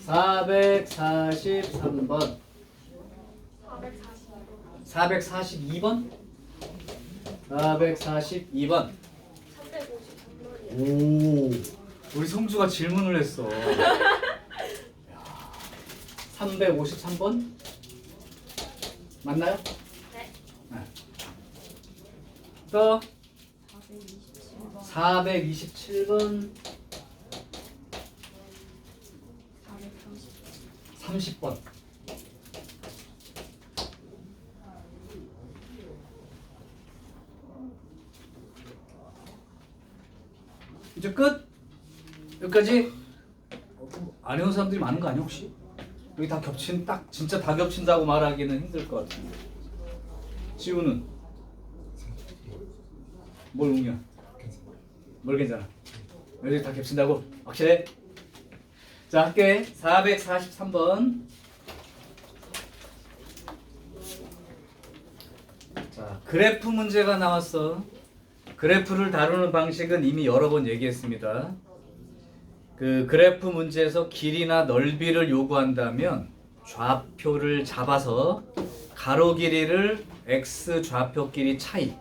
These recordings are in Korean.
443번. 442번? 442번. 353번이요. 오, 우리 성주가 질문을 했어. 353번? 맞나요? 네. 또 427번. 427번, 430번. 30번. 이제 끝? 여기까지? 안 해온 사람들이 많은 거 아니야 혹시? 여기 다 딱 진짜 다 겹친다고 말하기는 힘들 것 같은데. 지우는? 뭘 웅이야? 뭘 괜찮아? 여기 다 겹친다고? 확실해? 자, 할게. 443번. 자, 그래프 문제가 나왔어. 그래프를 다루는 방식은 이미 여러 번 얘기했습니다. 그 그래프 문제에서 길이나 넓이를 요구한다면 좌표를 잡아서 가로 길이를 x 좌표 길이 차이,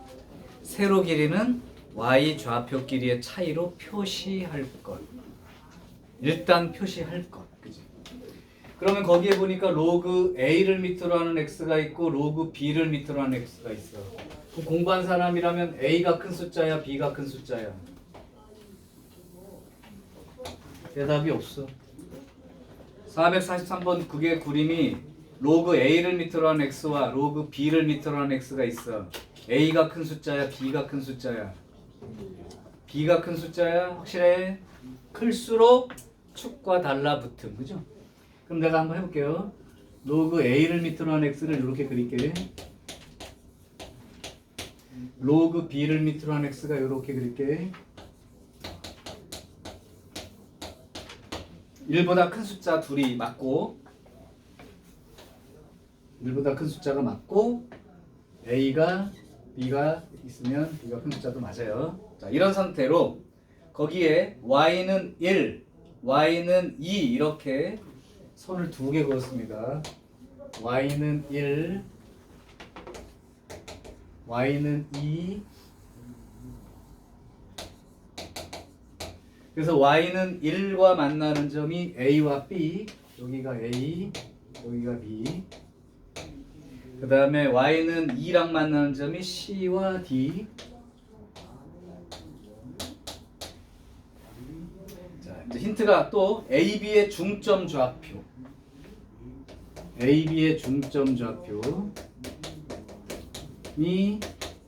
세로 길이는 y 좌표 길이의 차이로 표시할 것. 일단 표시할 것. 그지? 그러면 거기에 보니까 로그 a를 밑으로 하는 x가 있고 로그 b를 밑으로 하는 x가 있어. 그럼 공부한 사람이라면 a가 큰 숫자야, b가 큰 숫자야? 대답이 없어. 443번 그게 그림이 로그 a를 밑으로 하는 x와 로그 b를 밑으로 하는 x가 있어. a가 큰 숫자야, b가 큰 숫자야? b가 큰 숫자야? 확실해? 클수록 축과 달라붙음, 그죠? 그럼 내가 한번 해볼게요. 로그 a를 밑으로 하는 x를 이렇게 그릴게. 로그 b를 밑으로 하는 x가 이렇게 그릴게. 1보다 큰 숫자 둘이 맞고 1보다 큰 숫자가 맞고 a가 b가 있으면 b가 큰 숫자도 맞아요. 자, 이런 상태로 거기에 y는 1, y는 2 이렇게 선을 두 개 그었습니다. y는 1, y는 2. 그래서 y는 1과 만나는 점이 a와 b, 여기가 a, 여기가 b. 그 다음에 y는 2랑 만나는 점이 c와 d. 자, 이제 힌트가 또 ab의 중점 좌표. ab의 중점 좌표이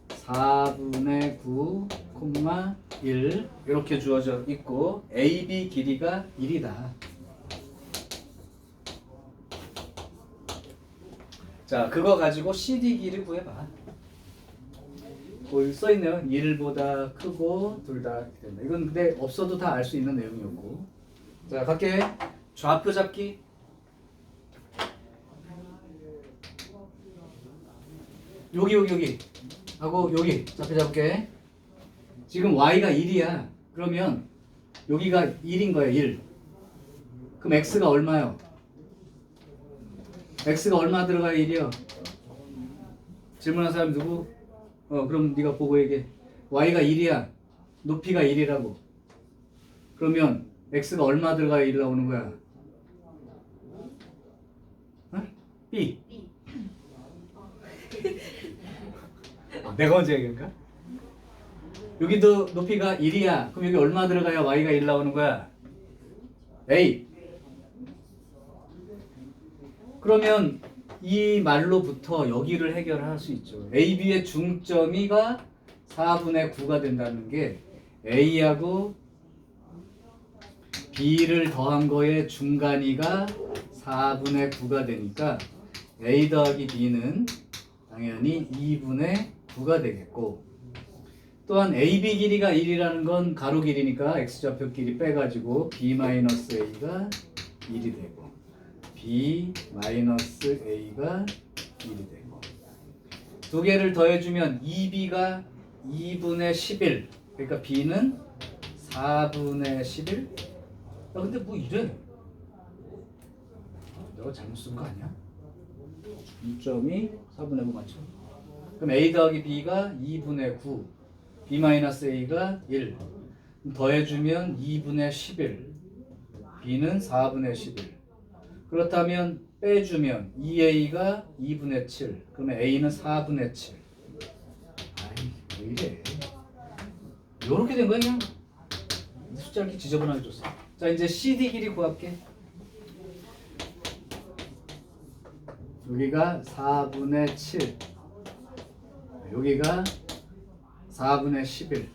4분의 9, 1 이렇게 주어져 있고 AB 길이가 1이다. 자, 그거 가지고 CD 길이 구해봐. 거기 써있네요. 1보다 크고 둘 다 된다. 이건 근데 없어도 다 알 수 있는 내용이었고. 자, 갈게. 좌표 잡기. 여기 하고 여기 좌표 잡을게. 지금 y가 1이야. 그러면 여기가 1인 거야, 1. 그럼 x가 얼마요? x가 얼마 들어가야 1이요? 질문한 사람 누구? 그럼 네가 보고 얘기해. y가 1이야. 높이가 1이라고. 그러면 x가 얼마 들어가야 1 나오는 거야? 어? b. 내가 언제 얘기한가? 여기도 높이가 1이야. 그럼 여기 얼마 들어가야 y가 1 나오는 거야? a. 그러면 이 말로부터 여기를 해결할 수 있죠. AB의 중점이가 4분의 9가 된다는 게 A하고 B를 더한 거의 중간이가 4분의 9가 되니까 A 더하기 B는 당연히 2분의 9가 되겠고, 또한 AB 길이가 1이라는 건 가로 길이니까 X좌표 길이 빼가지고 B-A가 1이 되고 B-A가 1이 되고, 두 개를 더해주면 2B가 2분의 11, 그러니까 B는 4분의 11. 야, 근데 뭐 이래? 내가 잘못 쓴 거 아니야? 2.2 4분의 9 맞죠? 그럼 a 더하기 b가 2분의 9, b 마이너스 a가 1. 더해주면 2분의 11, b는 4분의 11. 그렇다면 빼주면 2a가 2분의 7, 그러면 a는 4분의 7. 아이, 왜 이래? 요렇게 된 거야 그냥. 숫자 이렇게 지저분하게 줬어. 자, 이제 CD 길이 구할게. 여기가 4분의 7, 여기가 4분의 11.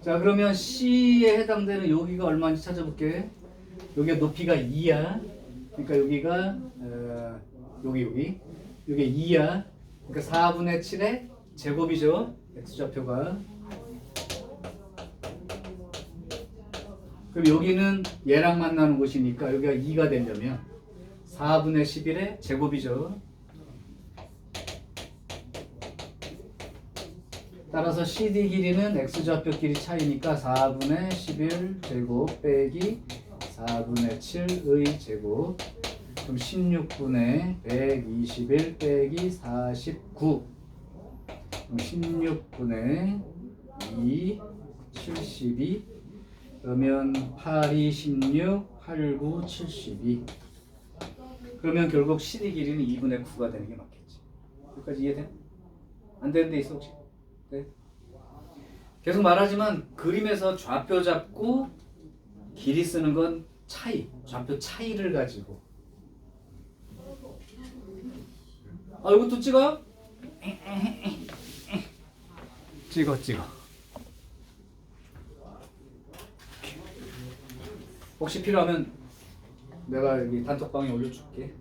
자, 그러면 C에 해당되는 여기가 얼마인지 찾아볼게. 여기가 높이가 2야. 그러니까 여기가 여기 2야. 그러니까 4분의 7의 제곱이죠. x좌표가. 그럼 여기는 얘랑 만나는 곳이니까 여기가 2가 되려면 4분의 11의 제곱이죠. 따라서 CD 길이는 x좌표 길이 차이니까 4분의 11 제곱 빼기 4분의 7의 제곱. 그럼 16분의 121 빼기 49. 그럼 16분의 2 72. 그러면 8, 2, 16, 8, 9, 72. 그러면 결국 CD 길이는 2분의 9가 되는 게 맞겠지. 여기까지 이해돼? 안 되는 데 있어 혹시? 네. 계속 말하지만 그림에서 좌표 잡고 길이 쓰는 건 차이, 좌표 차이를 가지고. 아, 이것도 찍어요? 찍어. 혹시 필요하면 내가 여기 단톡방에 올려줄게.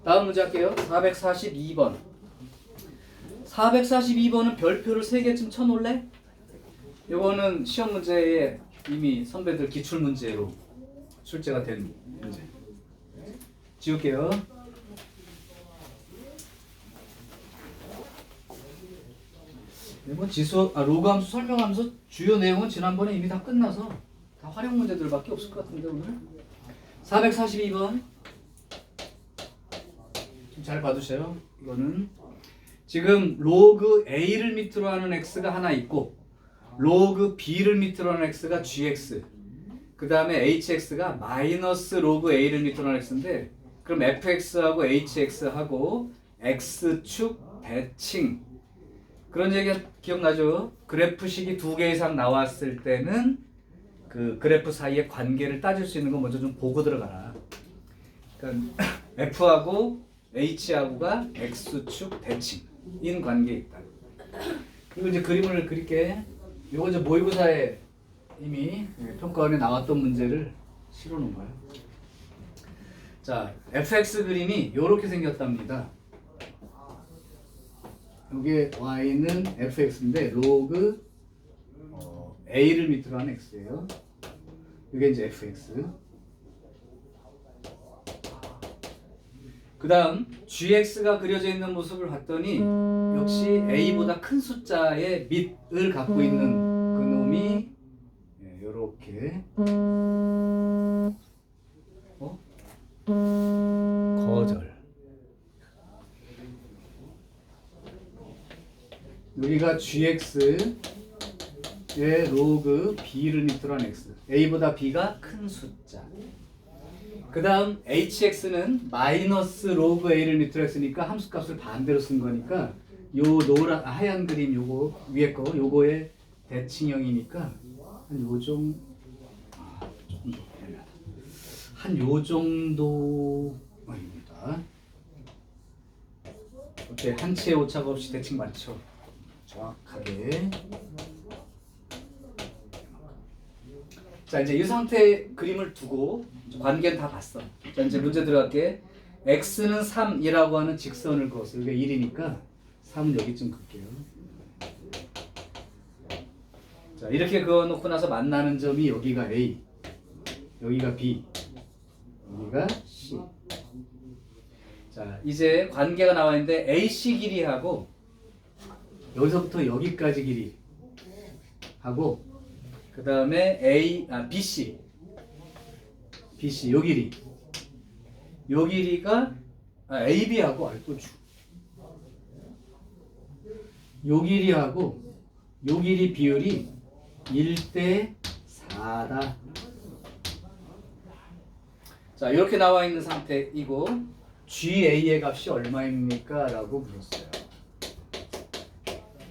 다음 문제 할게요. 442번. 442번은 별표를 3개쯤 쳐놓을래? 이거는 시험 문제에 이미 선배들 기출 문제로 출제가 된 문제. 지울게요. 뭐 로그 함수 설명하면서 주요 내용은 지난번에 이미 다 끝나서 다 활용 문제들밖에 없을 것 같은데 오늘. 442번 좀 잘 봐두세요. 이거는 지금 로그 A를 밑으로 하는 X가 하나 있고 로그 B를 밑으로 하는 X가 GX, 그 다음에 HX가 마이너스 로그 A를 밑으로 하는 X인데, 그럼 FX하고 HX하고 X축 대칭, 그런 얘기 기억나죠? 그래프식이 2개 이상 나왔을 때는 그 그래프 사이의 관계를 따질 수 있는 거 먼저 좀 보고 들어가라. 그러니까 F하고 H하고가 X축 대칭인 관계에 있다. 이거 이제 그림을 그릴게. 이거 이제 모의고사에 이미 평가원에 나왔던 문제를 실어 놓은 거예요. 자, fx 그림이 이렇게 생겼답니다. 이게 y는 fx인데 로그 a를 밑으로 하는 x예요. 이게 이제 fx. 그 다음 gx가 그려져 있는 모습을 봤더니 역시 a보다 큰 숫자의 밑을 갖고 있는 그놈이 이렇게 거절. 여기가 gx의 로그 b를 밑으로 한 x. a보다 b가 큰 숫자. 그 다음 hx는 마이너스 로그 a를 밑으로 x니까 함수값을 반대로 쓴 거니까 요 노란 하얀 그림 요거 위에 거 요거의 대칭형이니까 한 요 정도 조금 더 애매하다. 한 요 정도입니다. 어때? 한 치의 오차가 없이 대칭 맞죠? 정확하게. 자, 이제 이 상태의 그림을 두고 관계는 다 봤어. 자, 이제 문제 들어갈게. x는 3이라고 하는 직선을 그었어. 이게 1이니까 3은 여기쯤 그을게요. 자, 이렇게 그어놓고 나서 만나는 점이 여기가 A, 여기가 B, 여기가 C. 자, 이제 관계가 나와 있는데 AC 길이하고 여기서부터 여기까지 길이 하고 그 다음에 BC BC 요 길이. 요 길이가 AB하고 또 요 길이하고 요 길이 비율이 1대 4다. 자, 이렇게 나와 있는 상태이고 GA의 값이 얼마입니까? 라고 물었어요.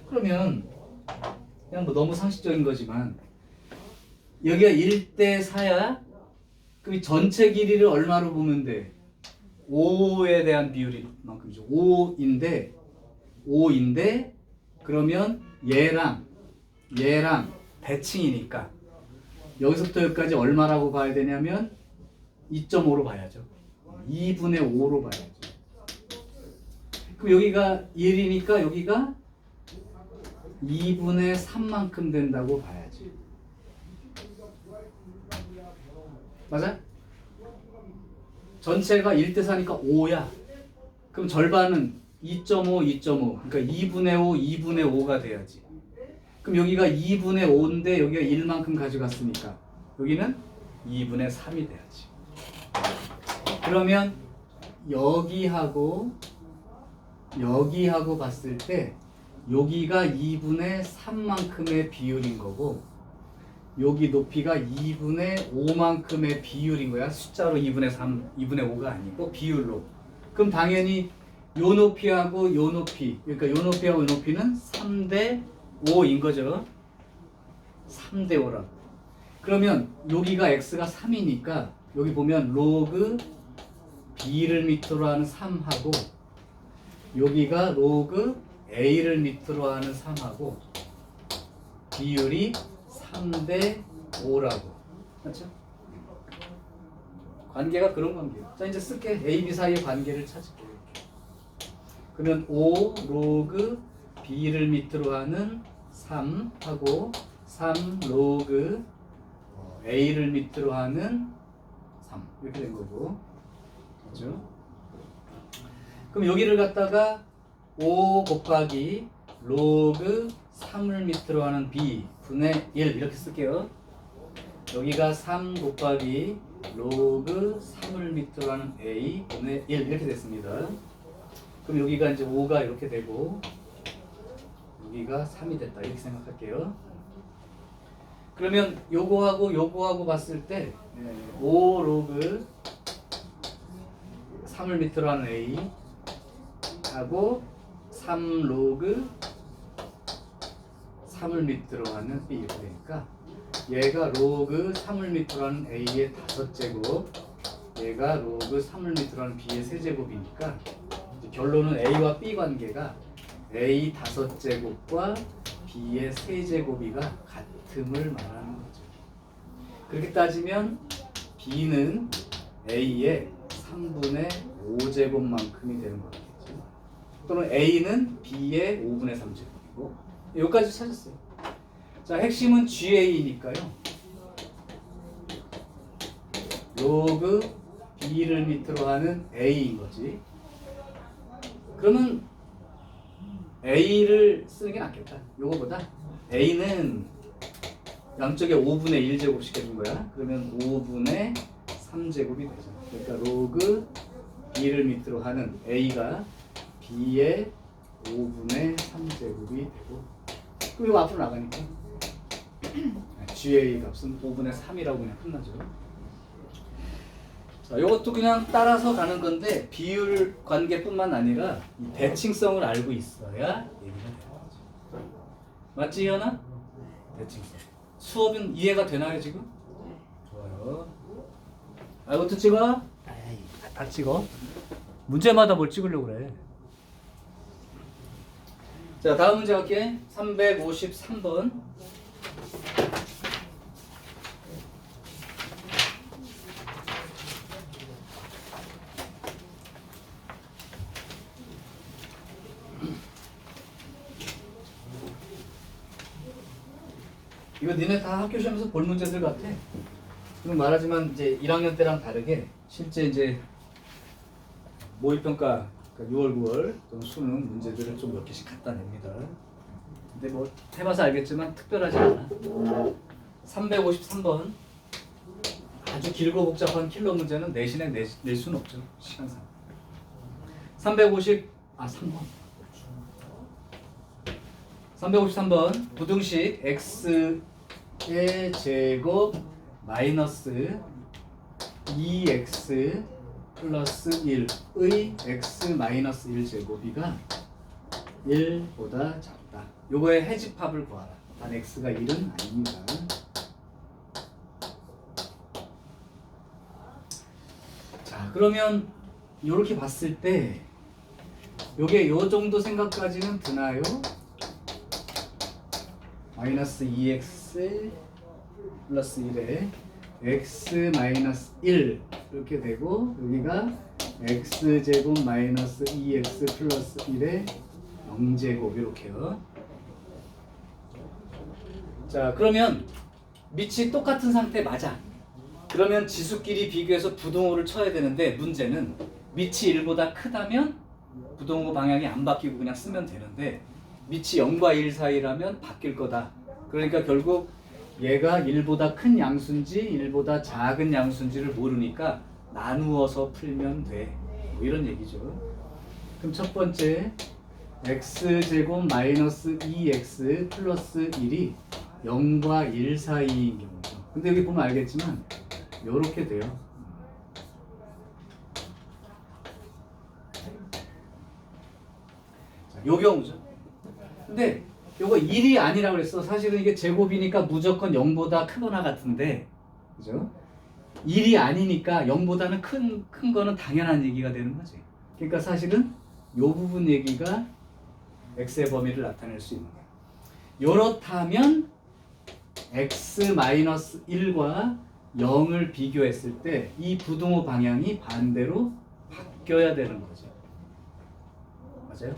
그러면 그냥 뭐 너무 상식적인 거지만 여기가 1대 4야? 그럼 전체 길이를 얼마로 보면 돼? 5에 대한 비율이 만큼이죠. 5인데 그러면 얘랑 대칭이니까 여기서부터 여기까지 얼마라고 봐야 되냐면 2.5로 봐야죠. 2분의 5로 봐야죠. 그럼 여기가 1이니까 여기가 2분의 3만큼 된다고 봐야지. 맞아? 전체가 1대 4니까 5야. 그럼 절반은 2.5, 2.5. 그러니까 2분의 5, 2분의 5가 돼야지. 그럼 여기가 2분의 5인데 여기가 1만큼 가져갔으니까 여기는 2분의 3이 돼야지. 그러면 여기하고 봤을 때 여기가 2분의 3만큼의 비율인 거고 여기 높이가 2분의 5만큼의 비율인 거야. 숫자로 2분의 3, 2분의 5가 아니고 비율로. 그럼 당연히 요 높이하고 요 높이, 그러니까 요 높이하고 요 높이는 3대 5인 거죠. 3대 5라고. 그러면 여기가 x가 3이니까 여기 보면 로그 b를 밑으로 하는 3하고 여기가 로그 a를 밑으로 하는 3하고 비율이 3대 5라고. 맞죠? 관계가 그런 관계예요. 자, 이제 쓸게. A, B 사이의 관계를 찾을게요. 그러면 5 로그 b를 밑으로 하는 3하고 3 로그 a를 밑으로 하는 3 이렇게 된 거고. 그렇죠? 그럼 여기를 갖다가 5 곱하기 로그 3을 밑으로 하는 b 분의 1 이렇게 쓸게요. 여기가 3 곱하기 로그 3을 밑으로 하는 a 분의 1 이렇게 됐습니다. 그럼 여기가 이제 5가 이렇게 되고 여기가 3이 됐다 이렇게 생각할게요. 그러면 요거하고 봤을 때 5 로그 3을 밑으로 하는 a 하고 3 로그 3을 밑으로 하는 b 이렇게 되니까 얘가 로그 3을 밑으로 하는 a의 5제곱 얘가 로그 3을 밑으로 하는 b의 세제곱이니까 결론은 a와 b 관계가 a 5제곱과 b의 세제곱이가 같음을 말하는 거죠. 그렇게 따지면 b는 a의 3분의 5제곱만큼이 되는 거겠죠. 또는 a는 b의 5분의 3제곱이고 여기까지 찾았어요. 자, 핵심은 GA니까요. 로그 b를 밑으로 하는 a인 거지. 그러면 a를 쓰는 게 낫겠다. 요거보다 a는 양쪽에 5분의 1제곱씩 해준 거야. 그러면 5분의 3제곱이 되잖아. 그러니까 로그 b를 밑으로 하는 a가 b의 5분의 3제곱이 되고 그럼 이거 앞으로 나가니까 GA 값은 5분의 3이라고 그냥 끝나죠. 자, 이것도 그냥 따라서 가는 건데 비율 관계뿐만 아니라 이 대칭성을 알고 있어야 얘기가 되는 거죠. 맞지, 현아? 대칭성. 수업은 이해가 되나요 지금? 좋아요. 아, 이것도 찍어? 에이, 다 찍어. 문제마다 뭘 찍으려고 그래. 자, 다음 문제 갈게. 353번. 이거 니네 다 학교 시험에서 볼 문제들 같아. 그럼 말하지만 이제 1학년 때랑 다르게 실제 이제 모의평가 그러니까 6월, 9월 또는 수능 문제들을 좀 몇 개씩 갖다 냅니다. 근데 뭐 해봐서 알겠지만 특별하지 않아. 353번. 아주 길고 복잡한 킬러 문제는 내신에 낼 수는 없죠. 시간상. 353번. 353번. 부등식 x의 제곱 마이너스 2x 플러스 1의 x 마이너스 1제곱이가 1보다 작다. 요거의 해집합을 구하라. 단 x가 1은 아닙니다. 자, 그러면 요렇게 봤을 때 요게 요 정도 생각까지는 드나요? 마이너스 2x 플러스 1에 x 마이너스 1 이렇게 되고 여기가 x제곱 마이너스 2x 플러스 1에 0제곱 이렇게요. 자, 그러면 밑이 똑같은 상태 맞아. 그러면 지수끼리 비교해서 부등호를 쳐야 되는데 문제는 밑이 1보다 크다면 부등호 방향이 안 바뀌고 그냥 쓰면 되는데 밑이 0과 1 사이라면 바뀔 거다. 그러니까 결국 얘가 1보다 큰 양수인지 1보다 작은 양수인지를 모르니까 나누어서 풀면 돼. 뭐 이런 얘기죠. 그럼 첫 번째 x제곱 마이너스 2x 플러스 1이 0과 1 사이인 경우죠. 근데 여기 보면 알겠지만 요렇게 돼요. 자, 요 경우죠. 근데 요거 1이 아니라고 그랬어. 사실은 이게 제곱이니까 무조건 0보다 크거나 같은데, 그죠? 1이 아니니까 0보다는 큰 거는 당연한 얘기가 되는 거지. 그러니까 사실은 요 부분 얘기가 x의 범위를 나타낼 수 있는 거야. 요렇다면 x-1과 0을 비교했을 때 이 부등호 방향이 반대로 바뀌어야 되는 거죠. 맞아요?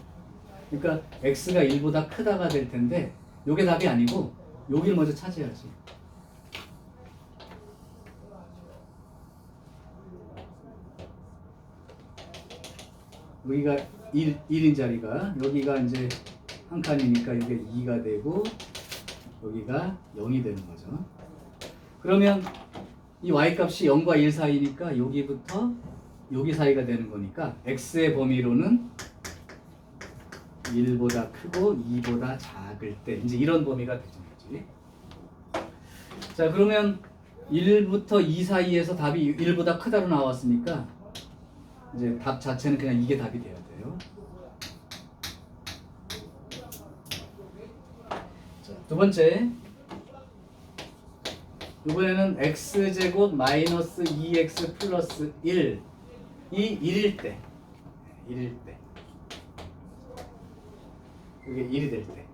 그러니까 x가 1보다 크다가 될 텐데 요게 답이 아니고 여기를 먼저 찾아야지. 여기가 1인 자리가 여기가 이제 한 칸이니까 이게 2가 되고 여기가 0이 되는 거죠. 그러면 이 y값이 0과 1 사이니까 여기부터 여기 사이가 되는 거니까 x의 범위로는 1보다 크고 2보다 작을 때 이제 이런 범위가 되는 거지. 자, 그러면 1부터 2 사이에서 답이 1보다 크다로 나왔으니까 이제 답 자체는 그냥 이게 답이 돼야 돼요. 자, 두 번째 이번에는 x제곱 마이너스 2x 플러스 1이 1일 때 이게 1이 될 때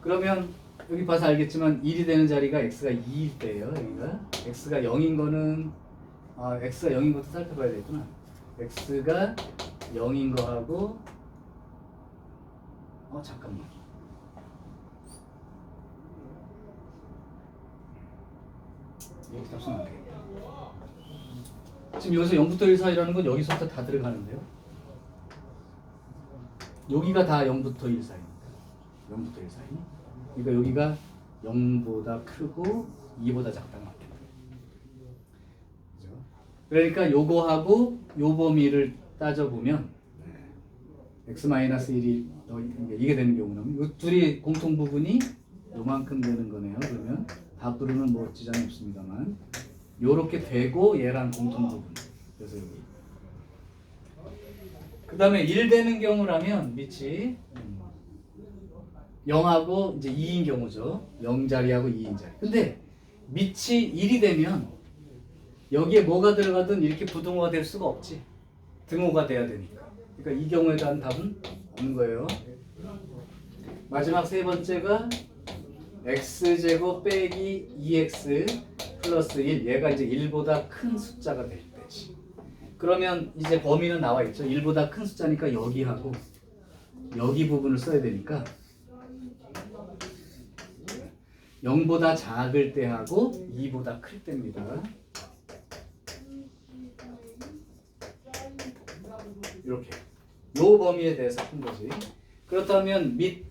그러면 여기 봐서 알겠지만 1이 되는 자리가 x가 2일 때예요. 여기가 x가 0인 거는 x가 0인 것도 살펴봐야 되겠구나. x가 0인 거하고 잠깐만 여기 답 쓰면 안 되겠다. 지금 여기서 0부터 1 사이라는 건 여기서부터 다 들어가는데요. 여기가 다 0부터 1 사이니까 0부터 1 사이. 그러니까 여기가 0보다 크고 2보다 작다는 말이에요. 그죠? 그러니까 요거하고 요 범위를 따져보면 x-1이 이게 되는 경우는 이 둘이 공통 부분이 요만큼 되는 거네요. 그러면 답으로는 뭐 지장이 없습니다만 요렇게 되고 얘랑 공통 부분. 그래서 여기 그 다음에 1 되는 경우라면 밑이 0하고 이제 2인 경우죠. 0자리하고 2인 자리. 근데 밑이 1이 되면 여기에 뭐가 들어가든 이렇게 부등호가 될 수가 없지. 등호가 돼야 되니까. 그러니까 이 경우에 대한 답은 없는 거예요. 마지막 세 번째가 x제곱 빼기 2x 플러스 1. 얘가 이제 1보다 큰 숫자가 될 때지. 그러면 이제 범위는 나와 있죠. 1보다 큰 숫자니까 여기하고 여기 부분을 써야 되니까 0보다 작을 때 하고 2보다 클 때입니다. 이렇게 요 범위에 대해서 푼 거지. 그렇다면 밑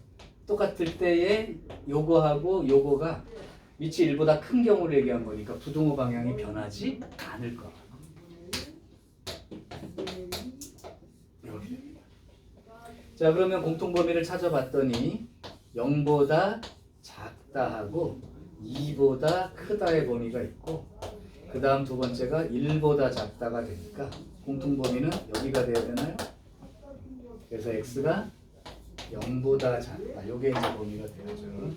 똑같을 때에 요거하고 요거가 밑이 1보다 큰 경우를 얘기한 거니까 부등호 방향이 변하지 않을 거야. 이렇게 됩니다. 자, 그러면 공통범위를 찾아봤더니 0보다 작다 하고 2보다 크다의 범위가 있고 그 다음 두 번째가 1보다 작다가 되니까 공통범위는 여기가 돼야 되나요? 그래서 x가 0보다 작다. 요게 이제 범위가 되죠.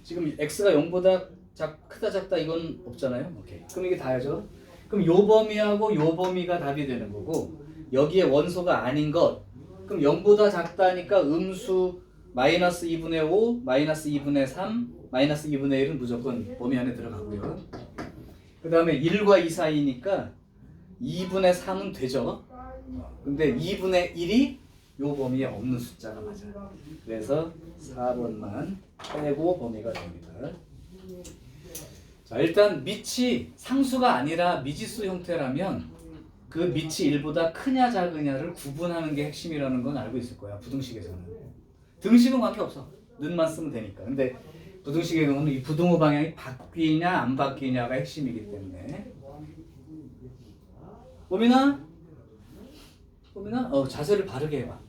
지금 x가 0보다 크다 작다 이건 없잖아요. 오케이. 그럼 이게 다야죠. 그럼 요 범위하고 요 범위가 답이 되는 거고 여기에 원소가 아닌 것. 그럼 0보다 작다니까 음수 마이너스 2분의 5, 마이너스 2분의 3, 마이너스 2분의 1은 무조건 범위 안에 들어가고요. 그 다음에 1과 2 사이니까 2분의 3은 되죠. 근데 2분의 1이 요 범위에 없는 숫자가 맞아요. 그래서 4번만 빼고 범위가 됩니다. 자, 일단 밑이 상수가 아니라 미지수 형태라면 그 밑이 1보다 크냐 작으냐를 구분하는 게 핵심이라는 건 알고 있을 거야. 부등식에서는. 등식은 관계 없어. 는만 쓰면 되니까. 근데 부등식의 경우는 이 부등호 방향이 바뀌냐 안 바뀌냐가 핵심이기 때문에. 보민아? 자세를 바르게 해봐.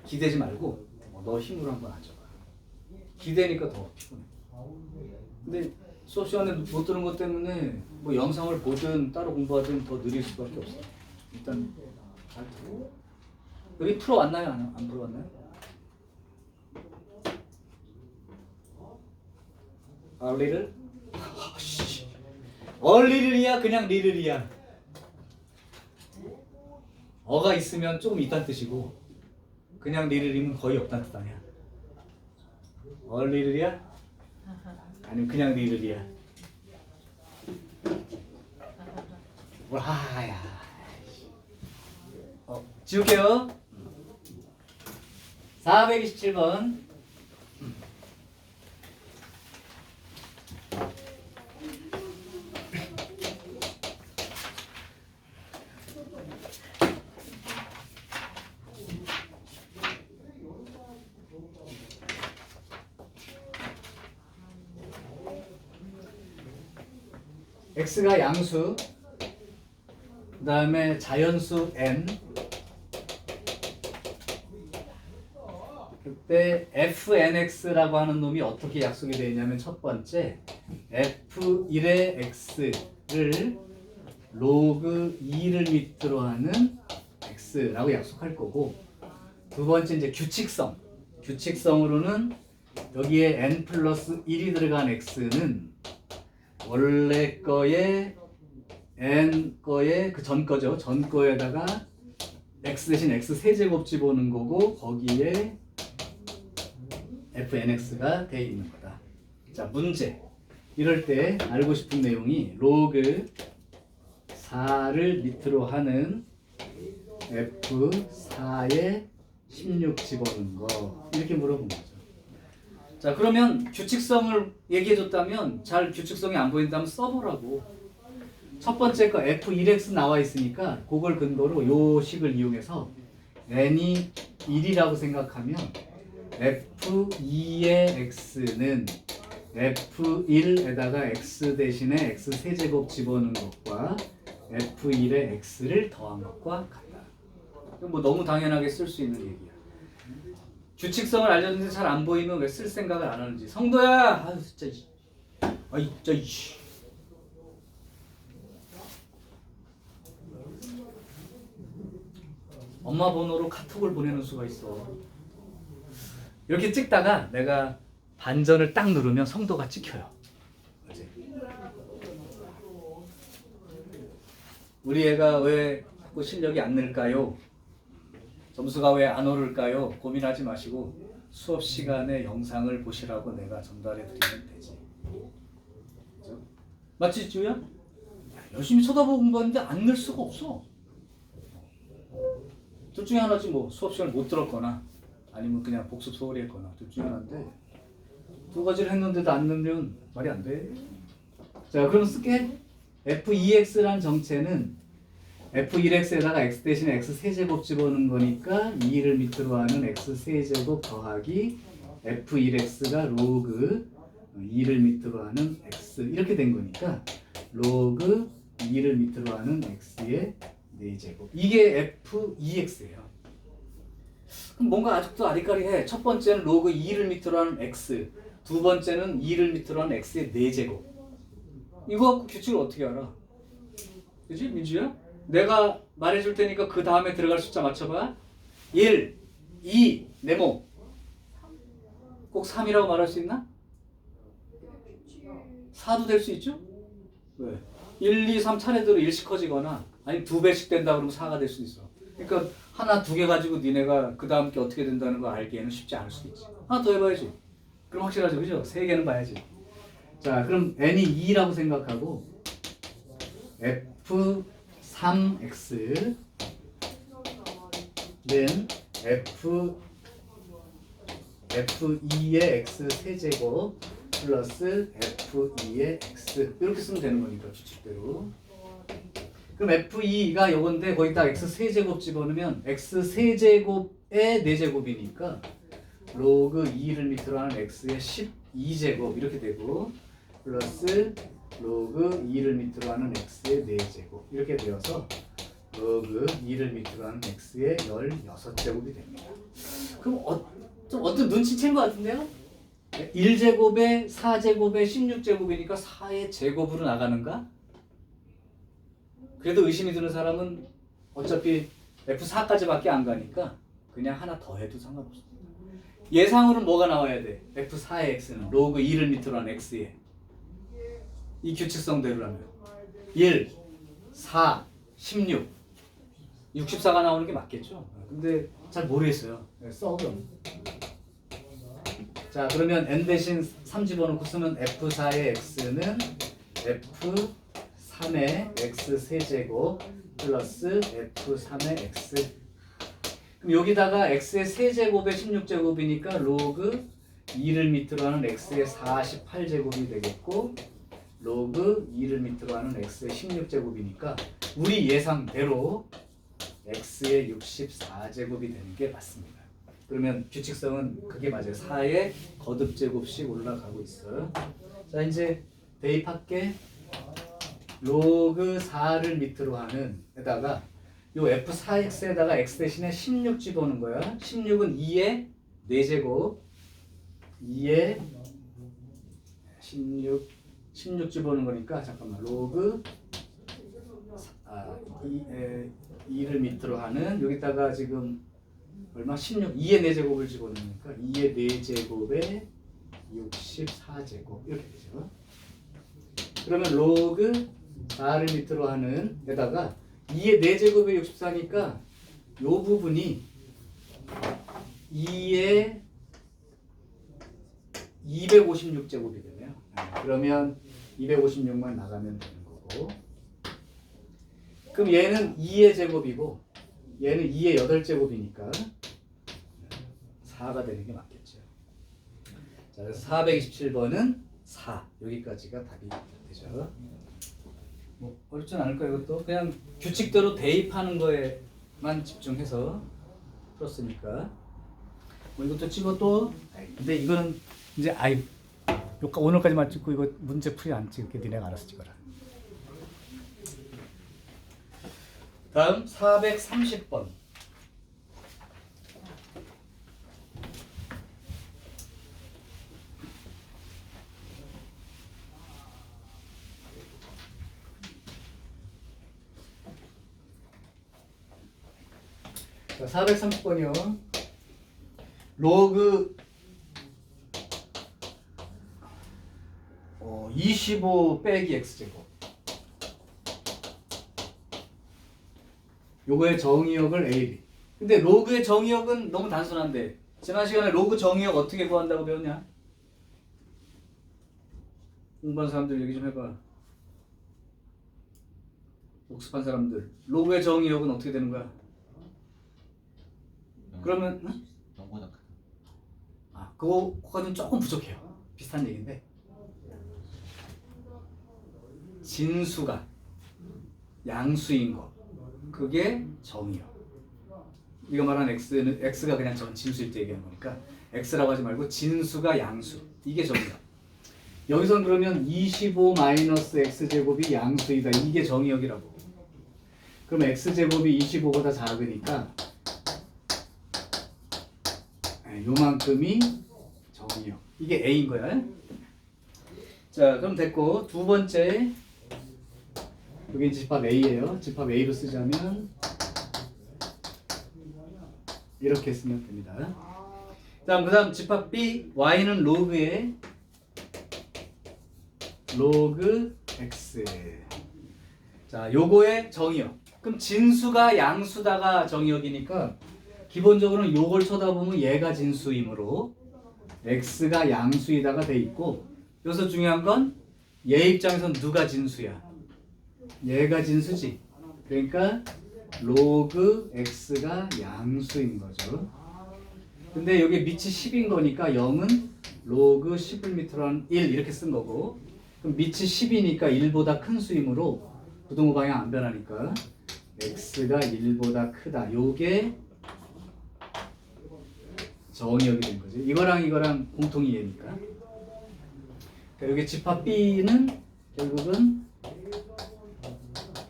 기대지 말고 너 힘으로 한번 앉아봐. 기대니까 더 피곤해. 근데 수업 시간에 못 들은 것 때문에 뭐 영상을 보든 따로 공부하든 더 느릴 수밖에 없어. 일단 잘 들어. 여기 풀어왔나요? 안 풀어왔나요? 얼리를? 얼리를이야 그냥 리를이야. 어가 있으면 조금 있다는 뜻이고 그냥 리를이면 거의 없다는 뜻 아니야. 얼리를이야? 아니면 그냥 리를이야? 와야. 지울게요. 427번. x가 양수, 그 다음에 자연수 n, 그때 fnx라고 하는 놈이 어떻게 약속이 되어 있냐면 첫 번째 f1의 x를 로그 2를 밑으로 하는 x라고 약속할 거고 두 번째 이제 규칙성으로는 여기에 n 플러스 1이 들어간 x는 원래 거에 n 거에 그 전 거죠. 전 거에다가 x 대신 x 세제곱 집어넣는 거고 거기에 fnx가 돼 있는 거다. 자, 문제. 이럴 때 알고 싶은 내용이 로그 4를 밑으로 하는 f4에 16 집어넣는 거 이렇게 물어본 거죠. 자, 그러면 규칙성을 얘기해줬다면 잘 규칙성이 안 보인다면 써보라고. 첫 번째 거 f1x 나와 있으니까 그걸 근거로 요 식을 이용해서 n이 1이라고 생각하면 f2의 x는 f1에다가 x 대신에 x 세제곱 집어넣은 것과 f1의 x를 더한 것과 같다. 뭐 너무 당연하게 쓸 수 있는 얘기야. 규칙성을 알려줬는데 잘 안 보이면 왜 쓸 생각을 안 하는지. 성도야! 아 진짜. 아이 진짜. 엄마 번호로 카톡을 보내는 수가 있어. 이렇게 찍다가 내가 반전을 딱 누르면 성도가 찍혀요. 그치? 우리 애가 왜 자꾸 실력이 안 늘까요? 점수가 왜 안 오를까요? 고민하지 마시고 수업 시간에 영상을 보시라고 내가 전달해 드리면 되지. 그렇죠? 맞지, 쭈야? 열심히 쳐다보고 공부하는데 안 늘 수가 없어. 둘 중에 하나지 뭐. 수업 시간을 못 들었거나 아니면 그냥 복습 소홀히 했거나 둘 중에 하나인데 두 가지를 했는데도 안 늘면 말이 안 돼. 자, 그럼 쓸게. f2x란 정체는 f1x에다가 x 대신에 x 세제곱 집어넣는 거니까 2를 밑으로 하는 x 세제곱 더하기 f1x가 로그 2를 밑으로 하는 x 이렇게 된 거니까 로그 2를 밑으로 하는 x의 4제곱 이게 f2x예요. 그럼 뭔가 아직도 아리까리해. 첫 번째는 로그 2를 밑으로 하는 x, 두 번째는 2를 밑으로 하는 x의 4제곱. 이거 갖고 규칙을 어떻게 알아? 그지 민주야? 내가 말해줄 테니까 그 다음에 들어갈 숫자 맞춰봐. 1, 2, 네모. 꼭 3이라고 말할 수 있나? 4도 될 수 있죠? 왜? 1, 2, 3 차례대로 1씩 커지거나 아니 2배씩 된다 그러면 4가 될 수 있어. 그러니까 하나, 2개 가지고 니네가 그 다음 게 어떻게 된다는 거 알기에는 쉽지 않을 수도 있지. 하나 더 해봐야지. 그럼 확실하죠, 그죠? 3개는 봐야지. 자, 그럼 n이 2라고 생각하고 f3x then f2의 x 세제곱 플러스 f2의 x 이렇게 쓰면 되는 거니까 규칙대로. 그럼 f2가 요건데 거기다 x 세제곱 집어넣으면 x 세제곱의 4제곱이니까 로그 2를 밑으로 하는 x의 12제곱 이렇게 되고 플러스 로그 2를 밑으로 하는 x의 4제곱 이렇게 되어서 로그 2를 밑으로 하는 x의 16제곱이 됩니다. 그럼 좀 어떤 눈치챈 것 같은데요? 1제곱에 4제곱에 16제곱이니까 4의 제곱으로 나가는가? 그래도 의심이 드는 사람은 어차피 F4까지밖에 안 가니까 그냥 하나 더 해도 상관없습니다. 예상으로는 뭐가 나와야 돼? F4의 x는 로그 2를 밑으로 한 x에 이 규칙성대로라면 1, 4, 16 64가 나오는 게 맞겠죠? 근데 잘 모르겠어요. 써 그럼. 자 그러면 n 대신 3 집어넣고 쓰면 F4의 x는 F3의 x 세제곱 플러스 F3의 x. 그럼 여기다가 x의 세제곱에 16제곱이니까 로그 2를 밑으로 하는 x의 48제곱이 되겠고 로그 2를 밑으로 하는 x의 16제곱이니까 우리 예상대로 x의 64제곱이 되는 게 맞습니다. 그러면 규칙성은 그게 맞아요. 4의 거듭제곱씩 올라가고 있어요. 자 이제 대입할게. 로그 4를 밑으로 하는 에다가 요 f4x에다가 x 대신에 16 집어넣는 거야. 16은 2의 4제곱 2의 16 집어넣는 거니까 잠깐만 로그 2를 밑으로 하는 여기다가 지금 얼마? 16 2의 4제곱을 집어넣으니까 2의 4제곱에 64제곱 이렇게 되죠. 그러면 로그 4를 밑으로 하는 에다가 2의 4제곱에 64니까 요 부분이 2의 256제곱이 되네요. 그러면 256만 나가면 되는 거고. 그럼 얘는 2의 제곱이고 얘는 2의 8제곱이니까 4가 되는 게 맞겠죠. 자, 그래서 427번은 4. 여기까지가 답이 되죠. 뭐 어렵진 않을까요? 이것도 그냥 규칙대로 대입하는 거에만 집중해서 풀었으니까. 뭐 이것도 찍어 또. 근데 이거는 이제 오늘까지만 찍고 이거 문제 풀이 안 찍을게. 니네가 알아서 찍어라. 다음 430번. 자, 430번이요. 로그 25 빼기 x제곱. 요거의 정의역을 AB. 근데 로그의 정의역은 너무 단순한데 지난 시간에 로그 정의역 어떻게 구한다고 배웠냐? 공부한 사람들 얘기 좀 해봐. 복습한 사람들. 로그의 정의역은 어떻게 되는 거야? 그러면 응? 그거는 조금 부족해요. 비슷한 얘기인데 진수가 양수인 거 그게 정의역. 이거 말하는 x가 그냥 전 진수일 때 얘기하는 거니까 x라고 하지 말고 진수가 양수 이게 정의역. 여기선 그러면 25 마이너스 x제곱이 양수이다. 이게 정의역이라고. 그럼 x제곱이 25보다 작으니까 요만큼이 정의역. 이게 a인 거야. 자, 그럼 됐고 두 번째 여기 집합 a예요. 집합 a로 쓰자면 이렇게 쓰면 됩니다. 그 다음 집합 b y는 로그에 로그 x. 자, 요거의 정의역. 그럼 진수가 양수다가 정의역이니까 기본적으로는 요걸 쳐다보면 얘가 진수이므로 x가 양수이다가 돼 있고, 여기서 중요한 건 얘 입장에선 누가 진수야? 얘가 진수지. 그러니까 로그 x가 양수인 거죠. 근데 여기 밑이 10인 거니까 0은 로그 11m라는 1 이렇게 쓴 거고, 그럼 밑이 10이니까 1보다 큰 수이므로 부등호 방향 안 변하니까 x가 1보다 크다. 요게 정의역이 된 거지. 이거랑 공통이 얘니까. 그러니까 여기 집합 B는 결국은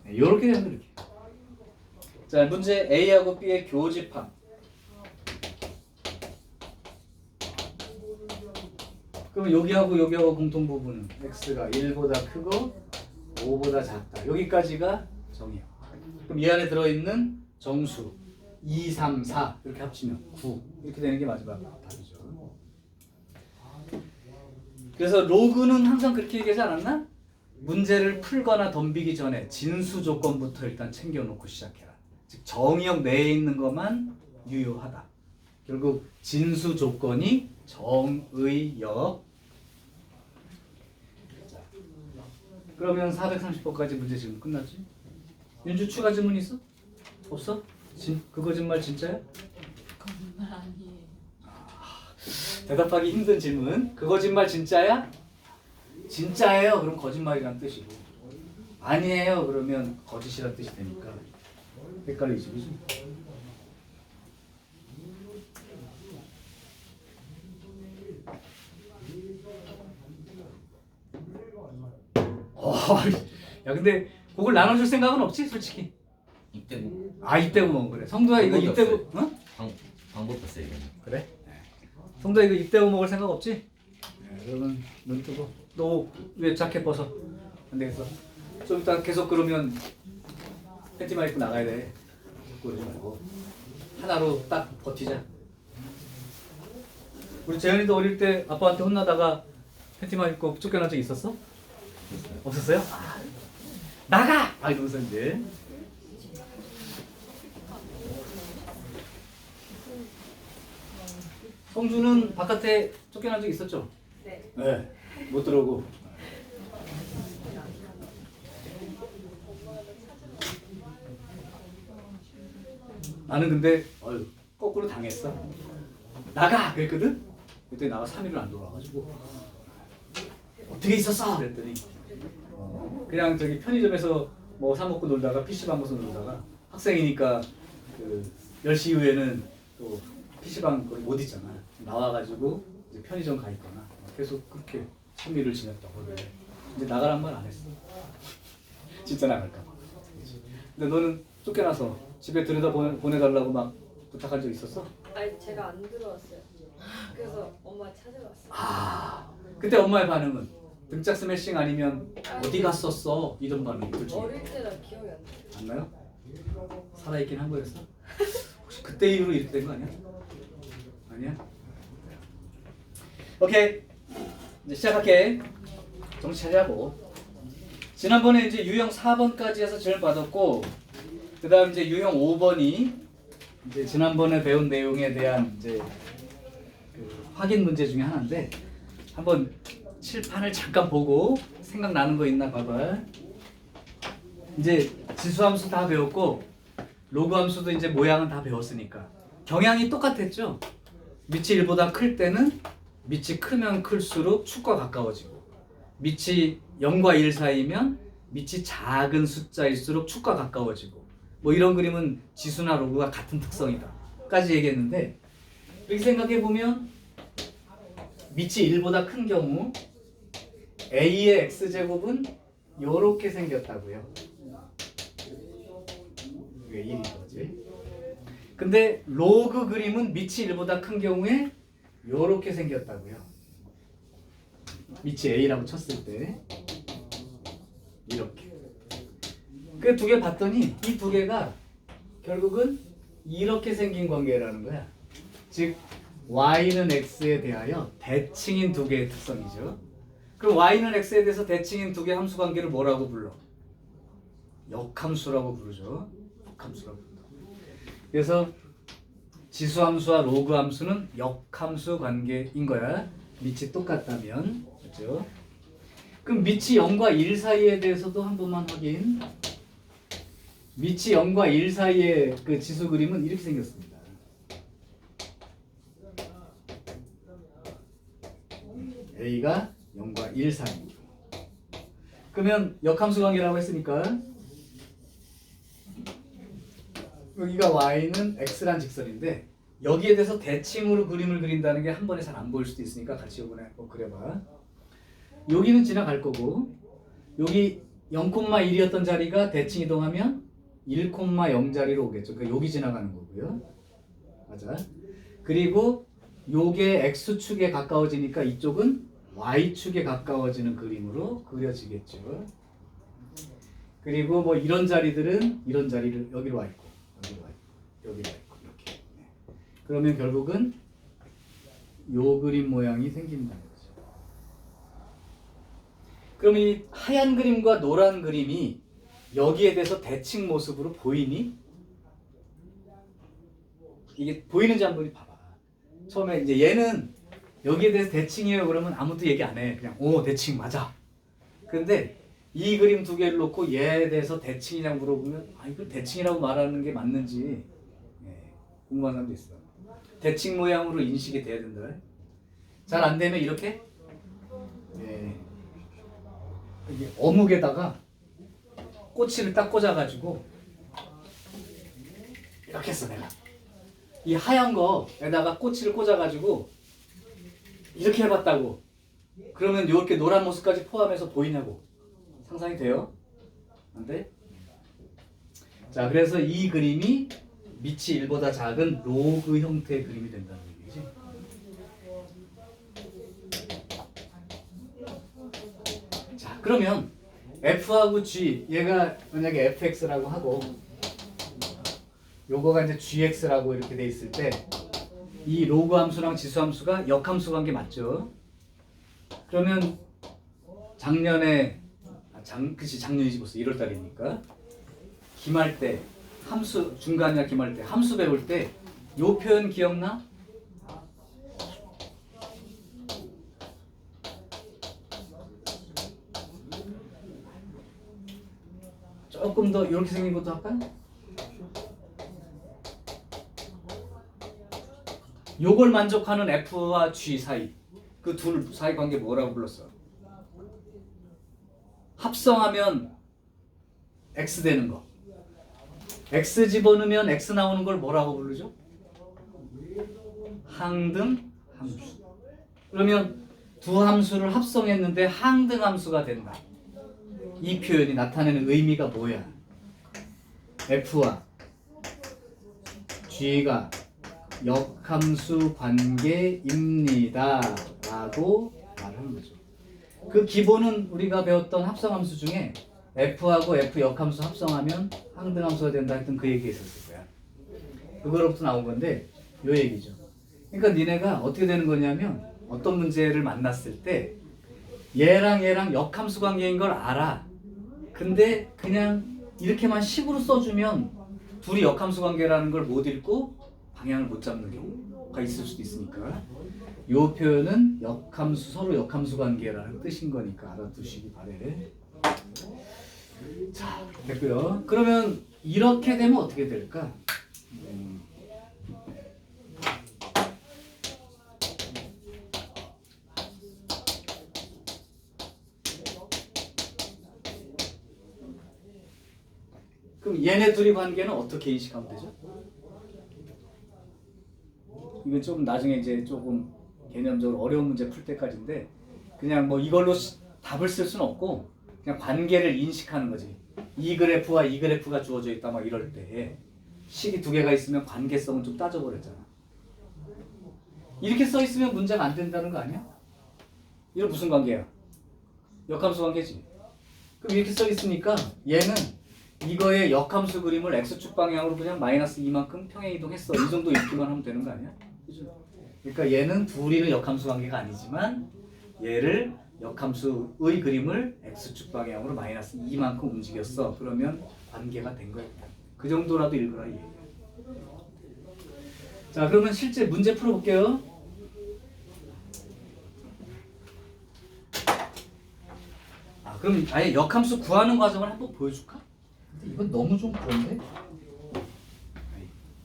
이렇게 되는 거예요. 자, 문제 A하고 B의 교집합. 그럼 여기하고 공통 부분은 x가 1보다 크고 5보다 작다. 여기까지가 정의역. 그럼 이 안에 들어있는 정수 2, 3, 4 이렇게 합치면 9 이렇게 되는 게 마지막 답이죠. 그래서 로그는 항상 그렇게 얘기하지 않았나? 문제를 풀거나 덤비기 전에 진수 조건부터 일단 챙겨놓고 시작해라. 즉 정의역 내에 있는 것만 유효하다. 결국 진수 조건이 정의역. 자, 그러면 430번까지 문제 지금 끝났지? 윤주 추가 질문 있어? 없어? 그 거짓말 진짜야? 거짓말 아니에요. 대답하기 힘든 질문. 그 거짓말 진짜야? 진짜예요. 그럼 거짓말이란 뜻이고, 아니에요. 그러면 거짓이란 뜻이 되니까 헷갈리지, 그지? 야, 근데 그걸 나눠줄 생각은 없지, 솔직히. 입대고 아, 입대구멍. 그래. 성도야, 이거 입대구, 어? 방법 없어요 이거는. 그래? 성도야, 이거 입대구 먹을 생각 없지? 네, 그러면 눈 뜨고. 너 왜 자켓 벗어? 안 되겠어. 좀 이따 계속 그러면 팬티만 입고 나가야 돼. 그러지 말고 하나로 딱 버티자. 우리 재현이도 어릴 때 아빠한테 혼나다가 팬티만 입고 쫓겨난 적 있었어? 없었어요? 아, 나가! 아, 이러면서 이제. 성주는 바깥에 쫓겨난 적 있었죠? 네. 네. 못 들어오고. 나는 근데 거꾸로 당했어. 나가! 그랬거든? 그때 나가 3일을 안 돌아와가지고 어떻게 있었어? 그랬더니 그냥 저기 편의점에서 뭐 사 먹고 놀다가 PC방 가서 놀다가 학생이니까 그 10시 이후에는 또 PC방 거기 못 있잖아. 나와가지고 이제 편의점 가 있거나 계속 그렇게 3일을 지냈다고. 그래. 이제 나가란 말 안 했어. 진짜 나갈까 봐. 근데 너는 쫓겨나서 집에 들여다 보내달라고 막 부탁한 적 있었어? 아니 제가 안 들어왔어요. 그래서 엄마 찾아왔어요. 아, 그때 엄마의 반응은 등짝 스매싱 아니면 어디 갔었어? 이런 반응. 둘 중에. 어릴 때라 기억이 안 나요. 안 나요? 살아있긴 한 거였어? 혹시 그때 이후로 이렇게 된 거 아니야? 아니야? 오케이, 이제 시작할게. 정신 차리라고. 지난번에 이제 유형 4번까지 해서 질문 받았고, 그 다음 이제 유형 5번이 이제 지난번에 배운 내용에 대한 이제 그 확인 문제 중에 하나인데, 한번 칠판을 잠깐 보고 생각나는 거 있나 봐봐. 이제 지수함수 다 배웠고 로그 함수도 이제 모양은 다 배웠으니까 경향이 똑같았죠. 밑이 1보다 클 때는 밑이 크면 클수록 축과 가까워지고, 밑이 0과 1 사이면 밑이 작은 숫자일수록 축과 가까워지고, 뭐 이런 그림은 지수나 로그가 같은 특성이다 까지 얘기했는데, 이렇게 생각해 보면 밑이 1보다 큰 경우 A의 x제곱은 요렇게 생겼다고요. 이게 1인 거지. 근데 로그 그림은 밑이 1보다 큰 경우에 요렇게 생겼다고요. 밑이 A라고 쳤을 때 이렇게. 그 두 개 봤더니 이 두 개가 결국은 이렇게 생긴 관계라는 거야. 즉 y는 x에 대하여 대칭인 두 개의 특성이죠. 그럼 y는 x에 대해서 대칭인 두 개의 함수 관계를 뭐라고 불러? 역함수라고 부르죠. 역함수라고 부른다. 그래서 지수함수와 로그함수는 역함수 관계인 거야. 밑이 똑같다면. 그렇죠? 그럼 밑이 0과 1 사이에 대해서도 한 번만 확인. 밑이 0과 1 사이의 그 지수 그림은 이렇게 생겼습니다. A가 0과 1 사이. 그러면 역함수 관계라고 했으니까 여기가 y는 x란 직선인데 여기에 대해서 대칭으로 그림을 그린다는 게 한 번에 잘 안 보일 수도 있으니까 같이 이번에 그려봐. 여기는 지나갈 거고 여기 0,1이었던 자리가 대칭 이동하면 1,0 자리로 오겠죠. 그러니까 여기 지나가는 거고요. 맞아. 그리고 요게 x축에 가까워지니까 이쪽은 y축에 가까워지는 그림으로 그려지겠죠. 그리고 뭐 이런 자리들은 이런 자리를 여기로 와 있고 여기로 와 있고 여기로 와 있고 이렇게. 네. 그러면 결국은 요 그림 모양이 생긴다는 거죠. 그럼 이 하얀 그림과 노란 그림이 여기에 대해서 대칭 모습으로 보이니? 이게 보이는지 한번 봐봐. 처음에 이제 얘는 여기에 대해서 대칭이에요 그러면 아무도 얘기 안 해. 그냥 오 대칭 맞아. 근데 이 그림 두 개를 놓고 얘에 대해서 대칭이냐고 물어보면 아 이걸 대칭이라고 말하는 게 맞는지 궁금한 사람도 있어. 대칭 모양으로 인식이 돼야 된다. 잘 안 되면 이렇게 이게 어묵에다가 꼬치를 딱 꽂아가지고 이렇게 했어 내가. 이 하얀 거에다가 꼬치를 꽂아가지고 이렇게 해봤다고. 그러면 이렇게 노란 모습까지 포함해서 보이냐고. 상상이 돼요? 안 돼? 자, 그래서 이 그림이 밑이 1보다 작은 로그 형태의 그림이 된다는 얘기지. 자, 그러면 F하고 G, 얘가 만약에 fx라고 하고 요거가 이제 gx라고 이렇게 돼 있을 때 이 로그 함수랑 지수 함수가 역함수 관계 맞죠? 그러면 작년에 그치 작년이지 벌써 1월 달이니까 기말 때 함수 중간이나 기말 때 함수 배울 때 요 표현 기억나? 조금 더 이렇게 생긴 것도 할까? 요걸 만족하는 F와 G 사이 그 둘 사이 관계 뭐라고 불렀어? 합성하면 X 되는 거. X 집어넣으면 X 나오는 걸 뭐라고 부르죠? 항등 함수. 그러면 두 함수를 합성했는데 항등 함수가 된다. 이 표현이 나타내는 의미가 뭐야? F와 G가 역함수 관계입니다 라고 말하는 거죠. 그 기본은 우리가 배웠던 합성함수 중에 F하고 F 역함수 합성하면 항등함수가 된다 했던 그 얘기 있었을 거야. 그거로부터 나온 건데 요 얘기죠. 그러니까 니네가 어떻게 되는 거냐면 어떤 문제를 만났을 때 얘랑 역함수 관계인 걸 알아. 근데 그냥 이렇게만 식으로 써주면 둘이 역함수 관계라는 걸 못 읽고 방향을 못 잡는 경우가 있을 수도 있으니까 이 표현은 역함수 서로 역함수 관계라는 뜻인 거니까 알아두시기 바래. 자 됐고요. 그러면 이렇게 되면 어떻게 될까? 그럼 얘네 둘이 관계는 어떻게 인식하면 되죠? 이건 좀 나중에 이제 조금 개념적으로 어려운 문제 풀 때까지인데 그냥 뭐 이걸로 답을 쓸 수는 없고 그냥 관계를 인식하는 거지. 이 그래프와 이 그래프가 주어져 있다 막 이럴 때 식이 두 개가 있으면 관계성은 좀 따져버렸잖아. 이렇게 써 있으면 문제가 안 된다는 거 아니야? 이거 무슨 관계야? 역함수 관계지. 그럼 이렇게 써 있으니까 얘는 이거의 역함수 그림을 x축 방향으로 그냥 마이너스 2만큼 평행 이동했어. 이 정도 읽기만 하면 되는 거 아니야? 그죠? 그러니까 얘는 둘이는 역함수 관계가 아니지만 얘를 역함수의 그림을 x축 방향으로 마이너스 2만큼 움직였어. 그러면 관계가 된 거야. 그 정도라도 읽으라 이 얘기야. 자, 그러면 실제 문제 풀어볼게요. 그럼 아예 역함수 구하는 과정을 한번 보여줄까? 근데 이건 너무 좀 그런데?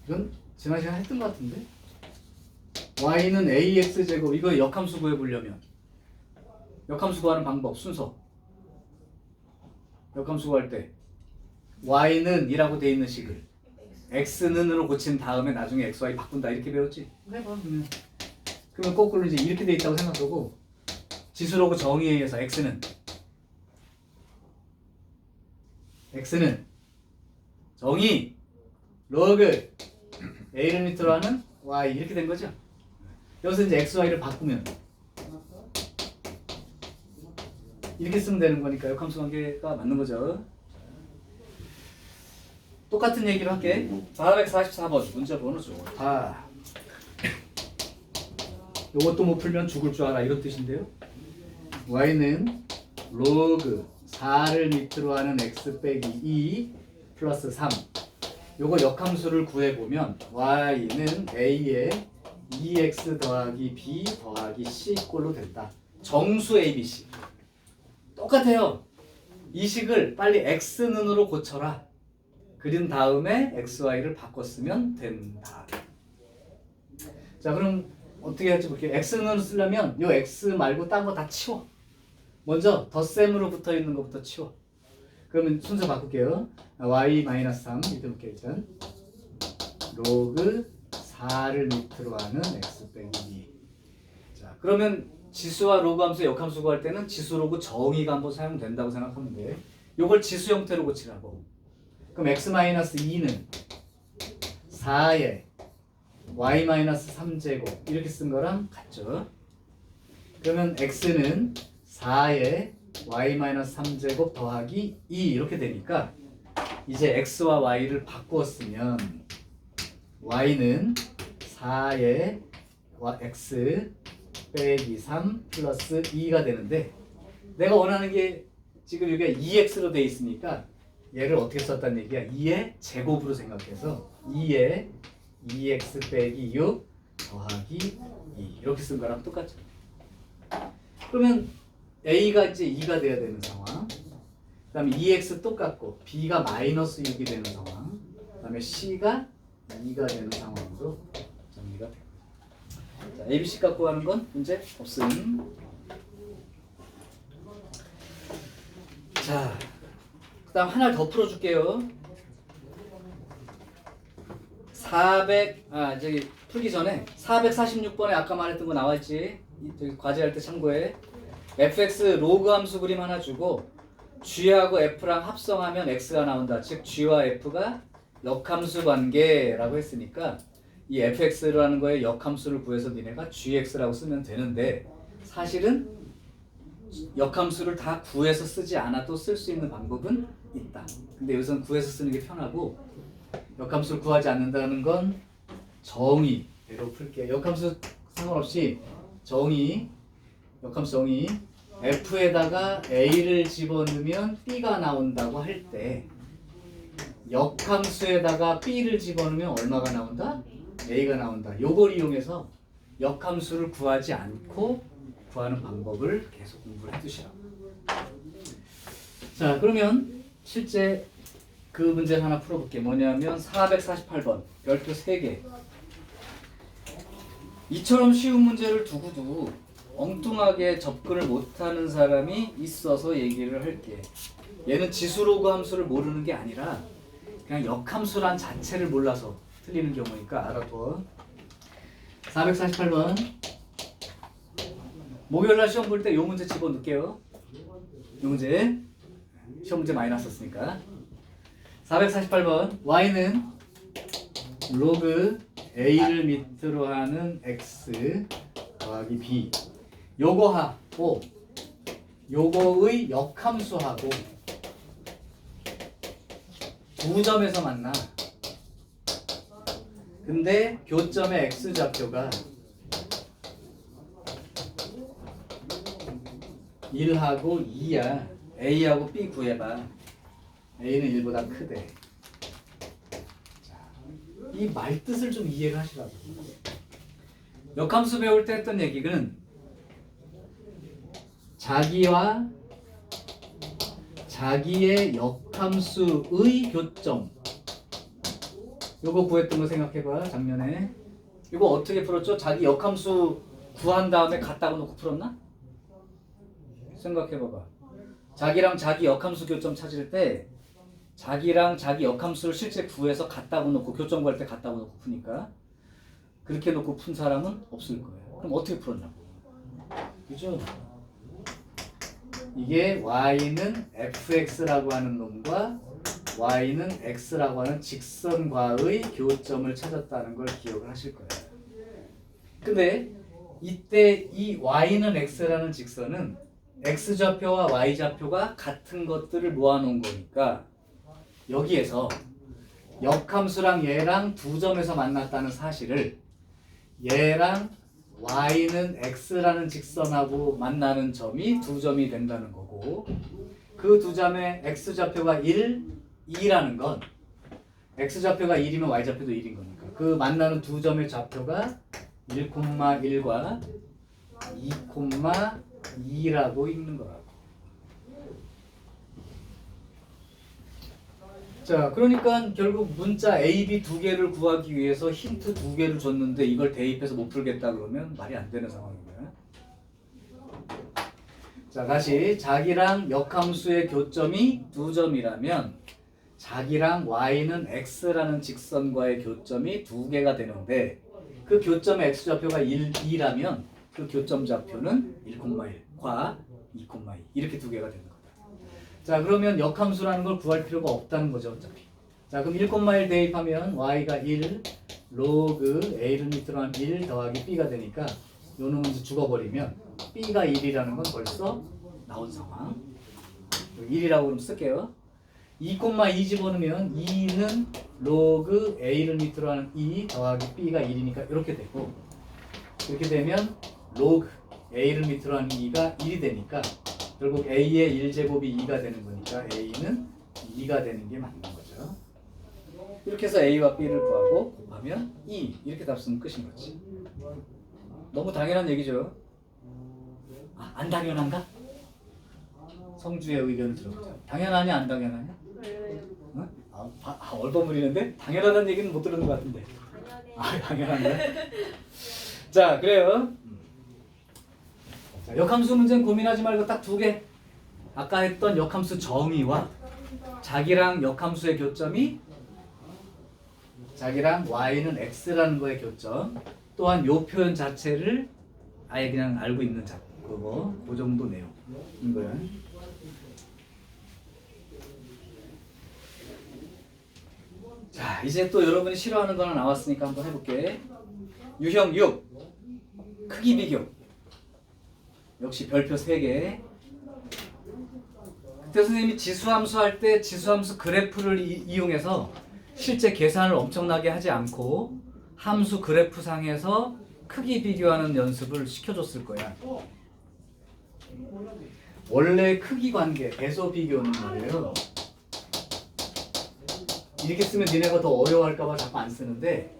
이건 지난 시간에 했던 것 같은데? y는 ax제곱 이거 역함수 구해보려면 역함수 구하는 방법 순서 역함수 구할 때 y는 이라고 돼 있는 식을 x는으로 고친 다음에 나중에 xy 바꾼다 이렇게 배웠지? 해봐 그러면 거꾸로 이제 이렇게 돼 있다고 생각하고 지수로그 정의에 의해서 x는 정의 로그 a를 밑으로 하는 y 이렇게 된 거죠. 여기서 이제 x, y를 바꾸면 이렇게 쓰면 되는 거니까 역함수 관계가 맞는 거죠. 똑같은 얘기를 할게. 444번 문제 번호 좋다. 요것도 못 풀면 죽을 줄 알아 이런 뜻인데요. y는 로그 4를 밑으로 하는 x 빼기 2 플러스 3 요거 역함수를 구해보면 y는 a에 2x 더하기 b 더하기 c 꼴로 된다. 정수 abc 똑같아요. 이 식을 빨리 x는으로 고쳐라. 그린 다음에 xy를 바꿨으면 된다. 자, 그럼 어떻게 할지 볼게요. x는으로 쓰려면 요 x 말고 딴 거 다 치워. 먼저 덧셈으로 붙어 있는 것부터 치워. 그러면 순서 바꿀게요. y-3 밑에 볼게요. 일단 로그 4를 밑으로 하는 x 빼기 2. 자, 그러면 지수와 로그 함수 역함수 구할 때는 지수 로그 정의가 한번 사용된다고 생각하면 돼. 요걸 지수 형태로 고치라고. 그럼 x-2는 4에 y-3제곱 이렇게 쓴 거랑 같죠. 그러면 x는 4에 y-3제곱 더하기 2 이렇게 되니까 이제 x와 y를 바꾸었으면 y는 4에 x 빼기 3 플러스 2가 되는데 내가 원하는 게 지금 여기가 2x로 돼 있으니까 얘를 어떻게 썼다는 얘기야? 2의 제곱으로 생각해서 2에 2x 빼기 6 더하기 2 이렇게 쓴 거랑 똑같죠. 그러면 a가 이제 2가 돼야 되는 상황, 그 다음에 2x 똑같고 b가 마이너스 6이 되는 상황, 그 다음에 c가 2가 되는 상황으로 정리가 됩니다. 자, ABC 갖고 가는 건 문제 없음. 자, 그 다음 하나를 더 풀어줄게요. 저기 풀기 전에 446번에 아까 말했던 거 나와있지? 저기 과제할 때 참고해. fx 로그 함수 그림 하나 주고 g하고 f랑 합성하면 x가 나온다. 즉 g와 f가 역함수 관계라고 했으니까 이 fx라는 거에 역함수를 구해서 니네가 gx라고 쓰면 되는데 사실은 역함수를 다 구해서 쓰지 않아도 쓸 수 있는 방법은 있다. 근데 여기서는 구해서 쓰는 게 편하고 역함수를 구하지 않는다는 건 정의대로 풀게요. 역함수 상관없이 역함수 정의 f에다가 a를 집어넣으면 b가 나온다고 할 때 역함수에다가 b를 집어넣으면 얼마가 나온다? a가 나온다. 요걸 이용해서 역함수를 구하지 않고 구하는 방법을 계속 공부를 해두시라고. 자, 그러면 실제 그 문제를 하나 풀어볼게. 뭐냐면 448번 별표 3개. 이처럼 쉬운 문제를 두고도 엉뚱하게 접근을 못하는 사람이 있어서 얘기를 할게. 얘는 지수로그 함수를 모르는 게 아니라 그냥 역함수란 자체를 몰라서 틀리는 경우니까 알아둬. 448번 목요일날 시험 볼 때 요 문제 집어넣을게요. 이 문제 시험 문제 많이 났었으니까. 448번 y는 로그 a를 밑으로 하는 x 더하기 b 요거하고 요거의 역함수하고 두 점에서 만나. 근데 교점의 x좌표가 1하고 2야. a하고 b 구해봐. a는 1보다 크대. 자, 이 말뜻을 좀 이해를 하시라고. 역함수 배울 때 했던 얘기는 자기와 자기의 역함수의 교점, 요거 구했던 거 생각해봐. 작년에 이거 어떻게 풀었죠? 자기 역함수 구한 다음에 갖다가 놓고 풀었나? 생각해봐봐. 자기랑 자기 역함수 교점 찾을 때 자기랑 자기 역함수를 실제 구해서 갖다가 놓고 교점 구할 때 갖다가 놓고 푸니까 그렇게 놓고 푼 사람은 없을 거예요. 그럼 어떻게 풀었냐고. 그죠? 이게 y는 fx라고 하는 놈과 y는 x라고 하는 직선과의 교점을 찾았다는 걸 기억을 하실 거예요. 근데 이때 이 y는 x라는 직선은 x좌표와 y좌표가 같은 것들을 모아놓은 거니까 여기에서 역함수랑 얘랑 두 점에서 만났다는 사실을 얘랑 y는 x라는 직선하고 만나는 점이 두 점이 된다는 거고 그 두 점의 x좌표가 1, 2라는 건 x좌표가 1이면 y좌표도 1인 거니까 그 만나는 두 점의 좌표가 1,1과 2,2라고 있는 거라고. 자, 그러니까 결국 문자 A, B 두 개를 구하기 위해서 힌트 두 개를 줬는데 이걸 대입해서 못 풀겠다 그러면 말이 안 되는 상황이고요. 자, 다시 자기랑 역함수의 교점이 두 점이라면 자기랑 y는 x라는 직선과의 교점이 두 개가 되는데 그 교점의 x좌표가 1, 2라면 그 교점 좌표는 1,1과 2,2 이렇게 두 개가 되는 거다. 자, 그러면 역함수라는 걸 구할 필요가 없다는 거죠, 어차피. 자, 그럼 1,1 대입하면 y가 1 로그 a를 밑으로 한 1 더하기 b가 되니까 요 놈은 이제 죽어버리면 b가 1이라는 건 벌써 나온 상황. 1이라고 그럼 쓸게요. 2,2 집어넣으면 2는 로그 a를 밑으로 하는 2 더하기 b가 1이니까 이렇게 되고 이렇게 되면 로그 a를 밑으로 하는 2가 1이 되니까 결국 a의 1제곱이 2가 되는 거니까 a는 2가 되는 게 맞는 거죠. 이렇게 해서 a와 b를 구하고 곱하면 2 이렇게 답 쓰면 끝인 거지. 너무 당연한 얘기죠. 아, 안 당연한가? 성주의 의견을 들어보자. 당연하냐 안 당연하냐? 어? 얼버무리는데? 당연하다는 얘기는 못 들은 것 같은데. 아, 당연한데? 자, 그래요. 자, 역함수 문제는 고민하지 말고 딱 두 개. 아까 했던 역함수 정의와 자기랑 역함수의 교점이 자기랑 y는 x라는 거의 교점 또한 요 표현 자체를 아예 그냥 알고 있는 그거 그 정도 내용인 거야. 자, 이제 또 여러분이 싫어하는 거 하나 나왔으니까 한번 해볼게. 유형 6 크기 비교. 역시 별표 3개. 그때 선생님이 지수함수 할 때 지수함수 그래프를 이용해서 실제 계산을 엄청나게 하지 않고 함수 그래프 상에서 크기 비교하는 연습을 시켜줬을 거야. 원래 크기 관계, 배소 비교는 말이에요. 이렇게 쓰면 니네가 더 어려워할까봐 자꾸 안 쓰는데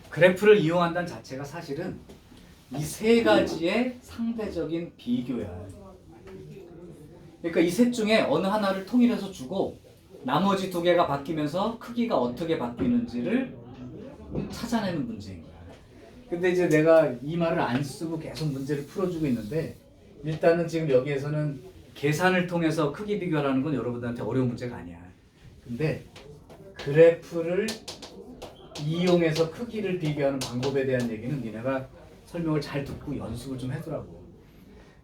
그래프를 이용한다는 자체가 사실은 이 세 가지의 상대적인 비교야. 그러니까 이 셋 중에 어느 하나를 통일해서 주고 나머지 두 개가 바뀌면서 크기가 어떻게 바뀌는지를 찾아내는 문제인 거야. 근데 이제 내가 이 말을 안 쓰고 계속 문제를 풀어주고 있는데 일단은 지금 여기에서는 계산을 통해서 크기 비교하라는 건 여러분들한테 어려운 문제가 아니야. 근데 그래프를 이용해서 크기를 비교하는 방법에 대한 얘기는 니네가 설명을 잘 듣고 연습을 좀 해두라고.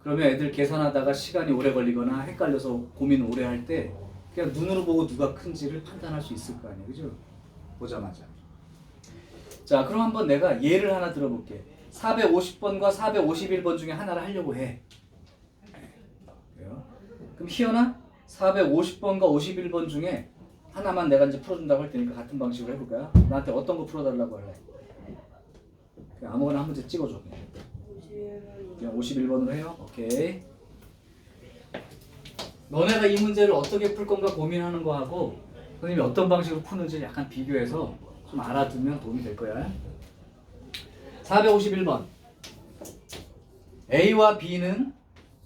그러면 애들 계산하다가 시간이 오래 걸리거나 헷갈려서 고민 오래 할 때 그냥 눈으로 보고 누가 큰지를 판단할 수 있을 거 아니에요. 그죠? 보자마자. 자, 그럼 한번 내가 예를 하나 들어볼게. 450번과 451번 중에 하나를 하려고 해. 그래요? 그럼 희연아, 450번과 51번 중에 하나만 내가 이제 풀어준다고 할 테니까 같은 방식으로 해볼 거야. 나한테 어떤 거 풀어달라고 할래? 그냥 아무거나 한 문제 찍어줘. 그냥 51번으로 해요. 오케이. 너네가 이 문제를 어떻게 풀 건가 고민하는 거하고 선생님이 어떤 방식으로 푸는지 약간 비교해서 좀 알아두면 도움이 될 거야. 451번. A와 B는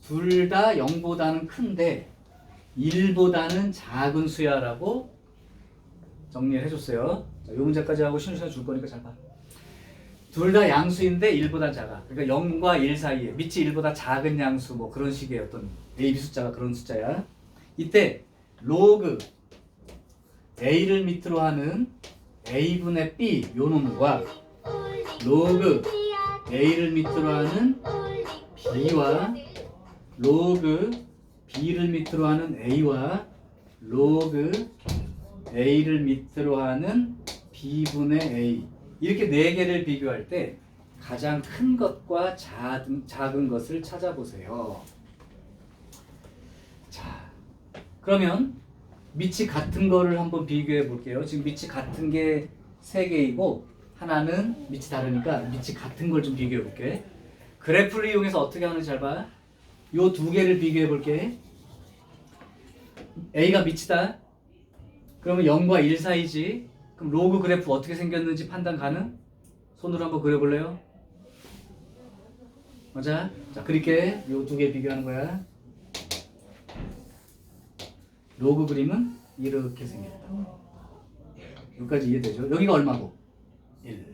둘 다 0보다는 큰데 1보다는 작은 수야라고 정리를 해줬어요. 자, 이 문제까지 하고 쉬는 시간 줄 거니까 잘 봐. 둘 다 양수인데 1보다 작아. 그러니까 0과 1 사이에 밑이 1보다 작은 양수 뭐 그런 식의 어떤 A, B 숫자가 그런 숫자야. 이때 로그 A를 밑으로 하는 A분의 B 요 놈과 로그 A를 밑으로 하는 B와 로그 B를 밑으로 하는 A와 로그 A를 밑으로 하는 B분의 A 이렇게 네 개를 비교할 때 가장 큰 것과 작은 것을 찾아보세요. 자, 그러면 밑이 같은 거를 한번 비교해 볼게요. 지금 밑이 같은 게 3개이고 하나는 밑이 다르니까 밑이 같은 걸 좀 비교해 볼게. 그래프를 이용해서 어떻게 하는지 잘 봐. 요 두 개를 비교해 볼게. A가 밑이다. 그러면 0과 1 사이지. 그럼 로그 그래프 어떻게 생겼는지 판단 가능? 손으로 한번 그려볼래요? 맞아? 자, 그렇게 요 두 개 비교하는 거야. 로그 그림은 이렇게 생겼다. 여기까지 이해되죠? 여기가 얼마고? 1.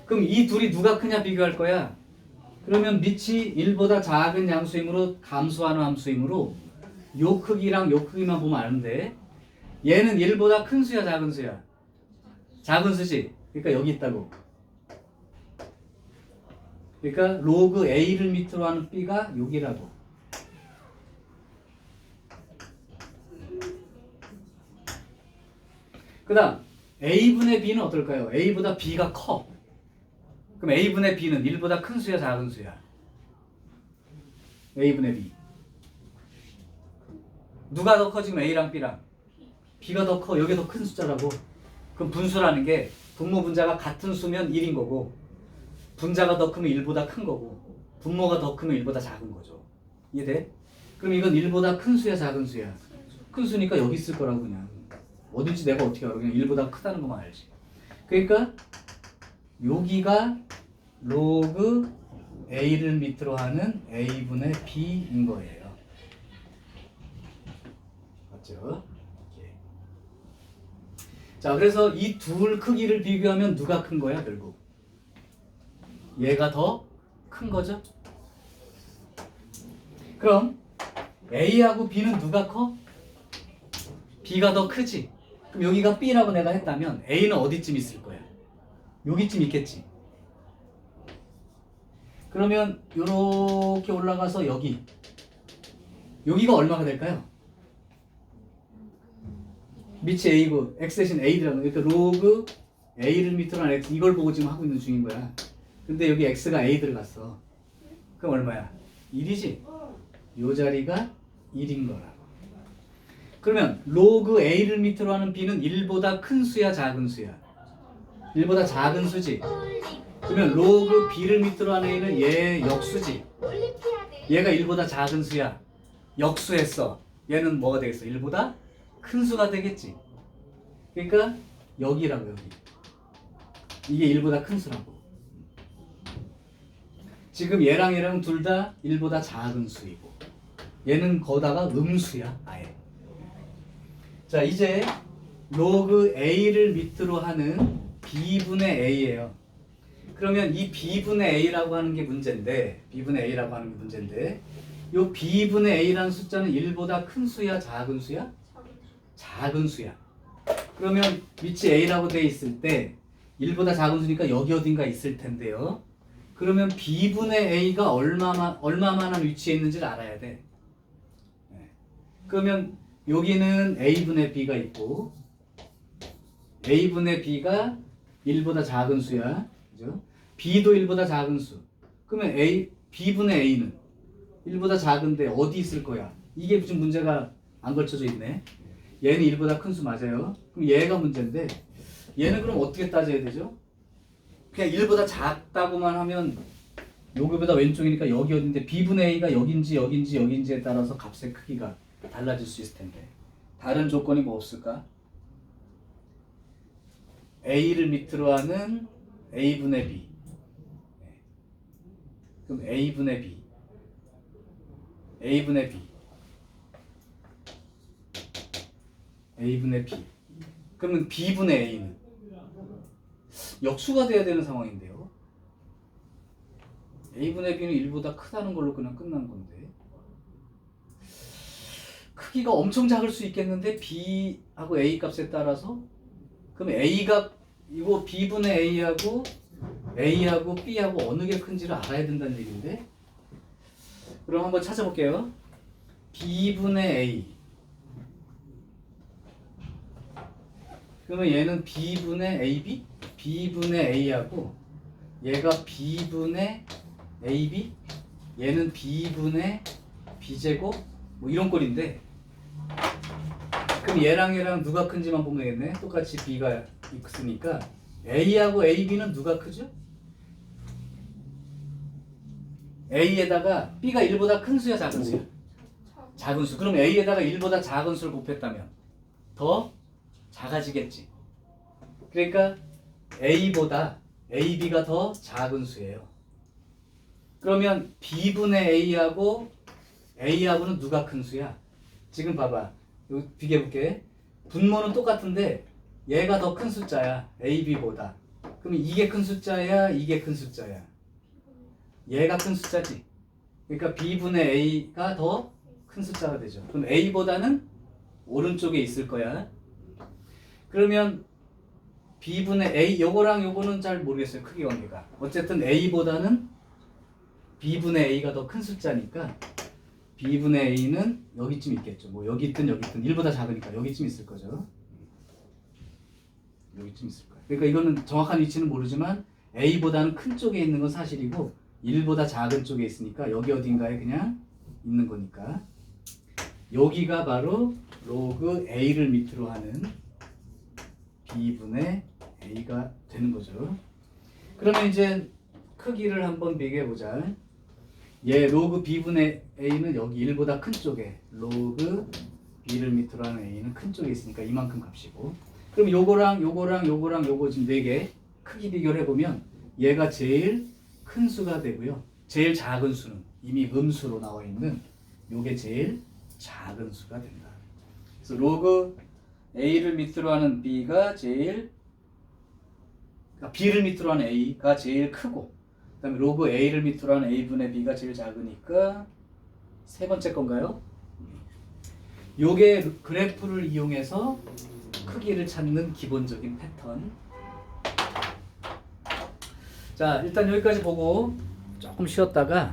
그럼 이 둘이 누가 크냐 비교할 거야? 그러면 밑이 1보다 작은 양수이므로 감소하는 함수이므로 요 크기랑 요 크기만 보면 아는데 얘는 1보다 큰 수야 작은 수야? 작은 수지. 그러니까 여기 있다고. 그러니까 로그 A를 밑으로 하는 B가 여기라고. 그 다음 A분의 B는 어떨까요? A보다 B가 커. 그럼 A분의 B는 1보다 큰 수야 작은 수야? A분의 B. 누가 더 커 지금 A랑 B랑? B가 더 커. 여기 더 큰 숫자라고. 그럼 분수라는 게 분모 분자가 같은 수면 1인 거고 분자가 더 크면 1보다 큰 거고 분모가 더 크면 1보다 작은 거죠. 이해돼? 그럼 이건 1보다 큰 수야 작은 수야? 큰 수니까 여기 있을 거라고 그냥. 어딘지 내가 어떻게 알아? 그냥 1보다 크다는 것만 알지. 그러니까 여기가 로그 A를 밑으로 하는 A분의 B인 거예요. 맞죠? 자, 그래서 이 둘 크기를 비교하면 누가 큰 거야, 결국? 얘가 더 큰 거죠? 그럼 A하고 B는 누가 커? B가 더 크지? 그럼 여기가 B라고 내가 했다면 A는 어디쯤 있을 거야? 여기쯤 있겠지? 그러면 요렇게 올라가서 여기가 얼마가 될까요? 밑이 A고 X 대신 A라고. 그러니까 로그 A를 밑으로 한 X 이걸 보고 지금 하고 있는 중인 거야. 근데 여기 X가 A 들어갔어. 그럼 얼마야? 1이지? 요 자리가 1인 거라고. 그러면 로그 A를 밑으로 하는 B는 1보다 큰 수야 작은 수야? 1보다 작은 수지? 그러면 로그 B를 밑으로 하는 A는 얘 역수지? 얘가 1보다 작은 수야? 역수했어. 얘는 뭐가 되겠어? 1보다 큰 수가 되겠지? 그러니까 여기라고 여기. 이게 1보다 큰 수라고. 지금 얘랑 얘랑 둘 다 1보다 작은 수이고 얘는 거다가 음수야 아예. 자, 이제 로그 A를 밑으로 하는 B분의 A예요. 그러면 이 B분의 A라고 하는 게 문제인데 요 B분의 A라는 숫자는 1보다 큰 수야 작은 수야? 작은 수야. 그러면 위치 A라고 돼 있을 때 1보다 작은 수니까 여기 어딘가 있을 텐데요. 그러면 B분의 A가 얼마만한 위치에 있는지를 알아야 돼. 네. 그러면 여기는 A분의 B가 있고 A분의 B가 1보다 작은 수야. 그죠? B도 1보다 작은 수. 그러면 B분의 A는 1보다 작은데 어디 있을 거야? 이게 무슨 문제가 안 걸쳐져 있네. 얘는 1보다 큰 수 맞아요. 그럼 얘가 문제인데 얘는 그럼 어떻게 따져야 되죠? 그냥 1보다 작다고만 하면 여기보다 왼쪽이니까 여기 어딘데 B분의 A가 여긴지에 따라서 값의 크기가 달라질 수 있을 텐데 다른 조건이 뭐 없을까? A를 밑으로 하는 A분의 B. 그럼 A분의 B. A분의 B. A분의 B. 그러면 B분의 A는 역수가 돼야 되는 상황인데요. A분의 B는 1보다 크다는 걸로 그냥 끝난 건데 크기가 엄청 작을 수 있겠는데 B하고 A 값에 따라서 그럼 A가 이거 B분의 A하고 B하고 어느 게 큰지를 알아야 된다는 얘기인데 그럼 한번 찾아볼게요. B분의 A 그러면 얘는 B분의 AB? B분의 A하고 얘가 B분의 AB? 얘는 B분의 B제곱? 뭐 이런 꼴인데 그럼 얘랑 누가 큰지만 보면 되겠네. 똑같이 B가 있으니까 A하고 AB는 누가 크죠? A에다가 B가 1보다 큰 수야 작은 수야? 작은 수. 그럼 A에다가 1보다 작은 수를 곱했다면 더 작아지겠지. 그러니까 A보다 AB가 더 작은 수예요. 그러면 B분의 A하고는 누가 큰 수야? 지금 봐봐. 여기 비교해볼게. 분모는 똑같은데 얘가 더 큰 숫자야. AB보다. 그럼 이게 큰 숫자야? 이게 큰 숫자야? 얘가 큰 숫자지. 그러니까 B분의 A가 더 큰 숫자가 되죠. 그럼 A보다는 오른쪽에 있을 거야. 그러면 B분의 A, 요거랑 요거는 잘 모르겠어요. 크기 관계가. 어쨌든 A보다는 B분의 A가 더 큰 숫자니까 B분의 A는 여기쯤 있겠죠. 뭐 여기 있든 1보다 작으니까 여기쯤 있을 거죠. 여기쯤 있을 거예요. 그러니까 이거는 정확한 위치는 모르지만 A보다는 큰 쪽에 있는 건 사실이고 1보다 작은 쪽에 있으니까 여기 어딘가에 그냥 있는 거니까 여기가 바로 로그 A를 밑으로 하는 B분의 A가 되는 거죠. 그러면 이제 크기를 한번 비교해보자. 얘 로그 B분의 A는 여기 1보다 큰 쪽에 로그 B를 밑으로 하는 A는 큰 쪽에 있으니까 이만큼 값이고 그럼 요거 지금 4개 크기 비교를 해보면 얘가 제일 큰 수가 되고요. 제일 작은 수는 이미 음수로 나와 있는 요게 제일 작은 수가 된다. 그래서 로그 A를 밑으로 하는 B가 제일 B를 밑으로 하는 A가 제일 크고 그 다음에 로그 A를 밑으로 하는 A분의 B가 제일 작으니까 세 번째 건가요? 요게 그래프를 이용해서 크기를 찾는 기본적인 패턴. 자, 일단 여기까지 보고 조금 쉬었다가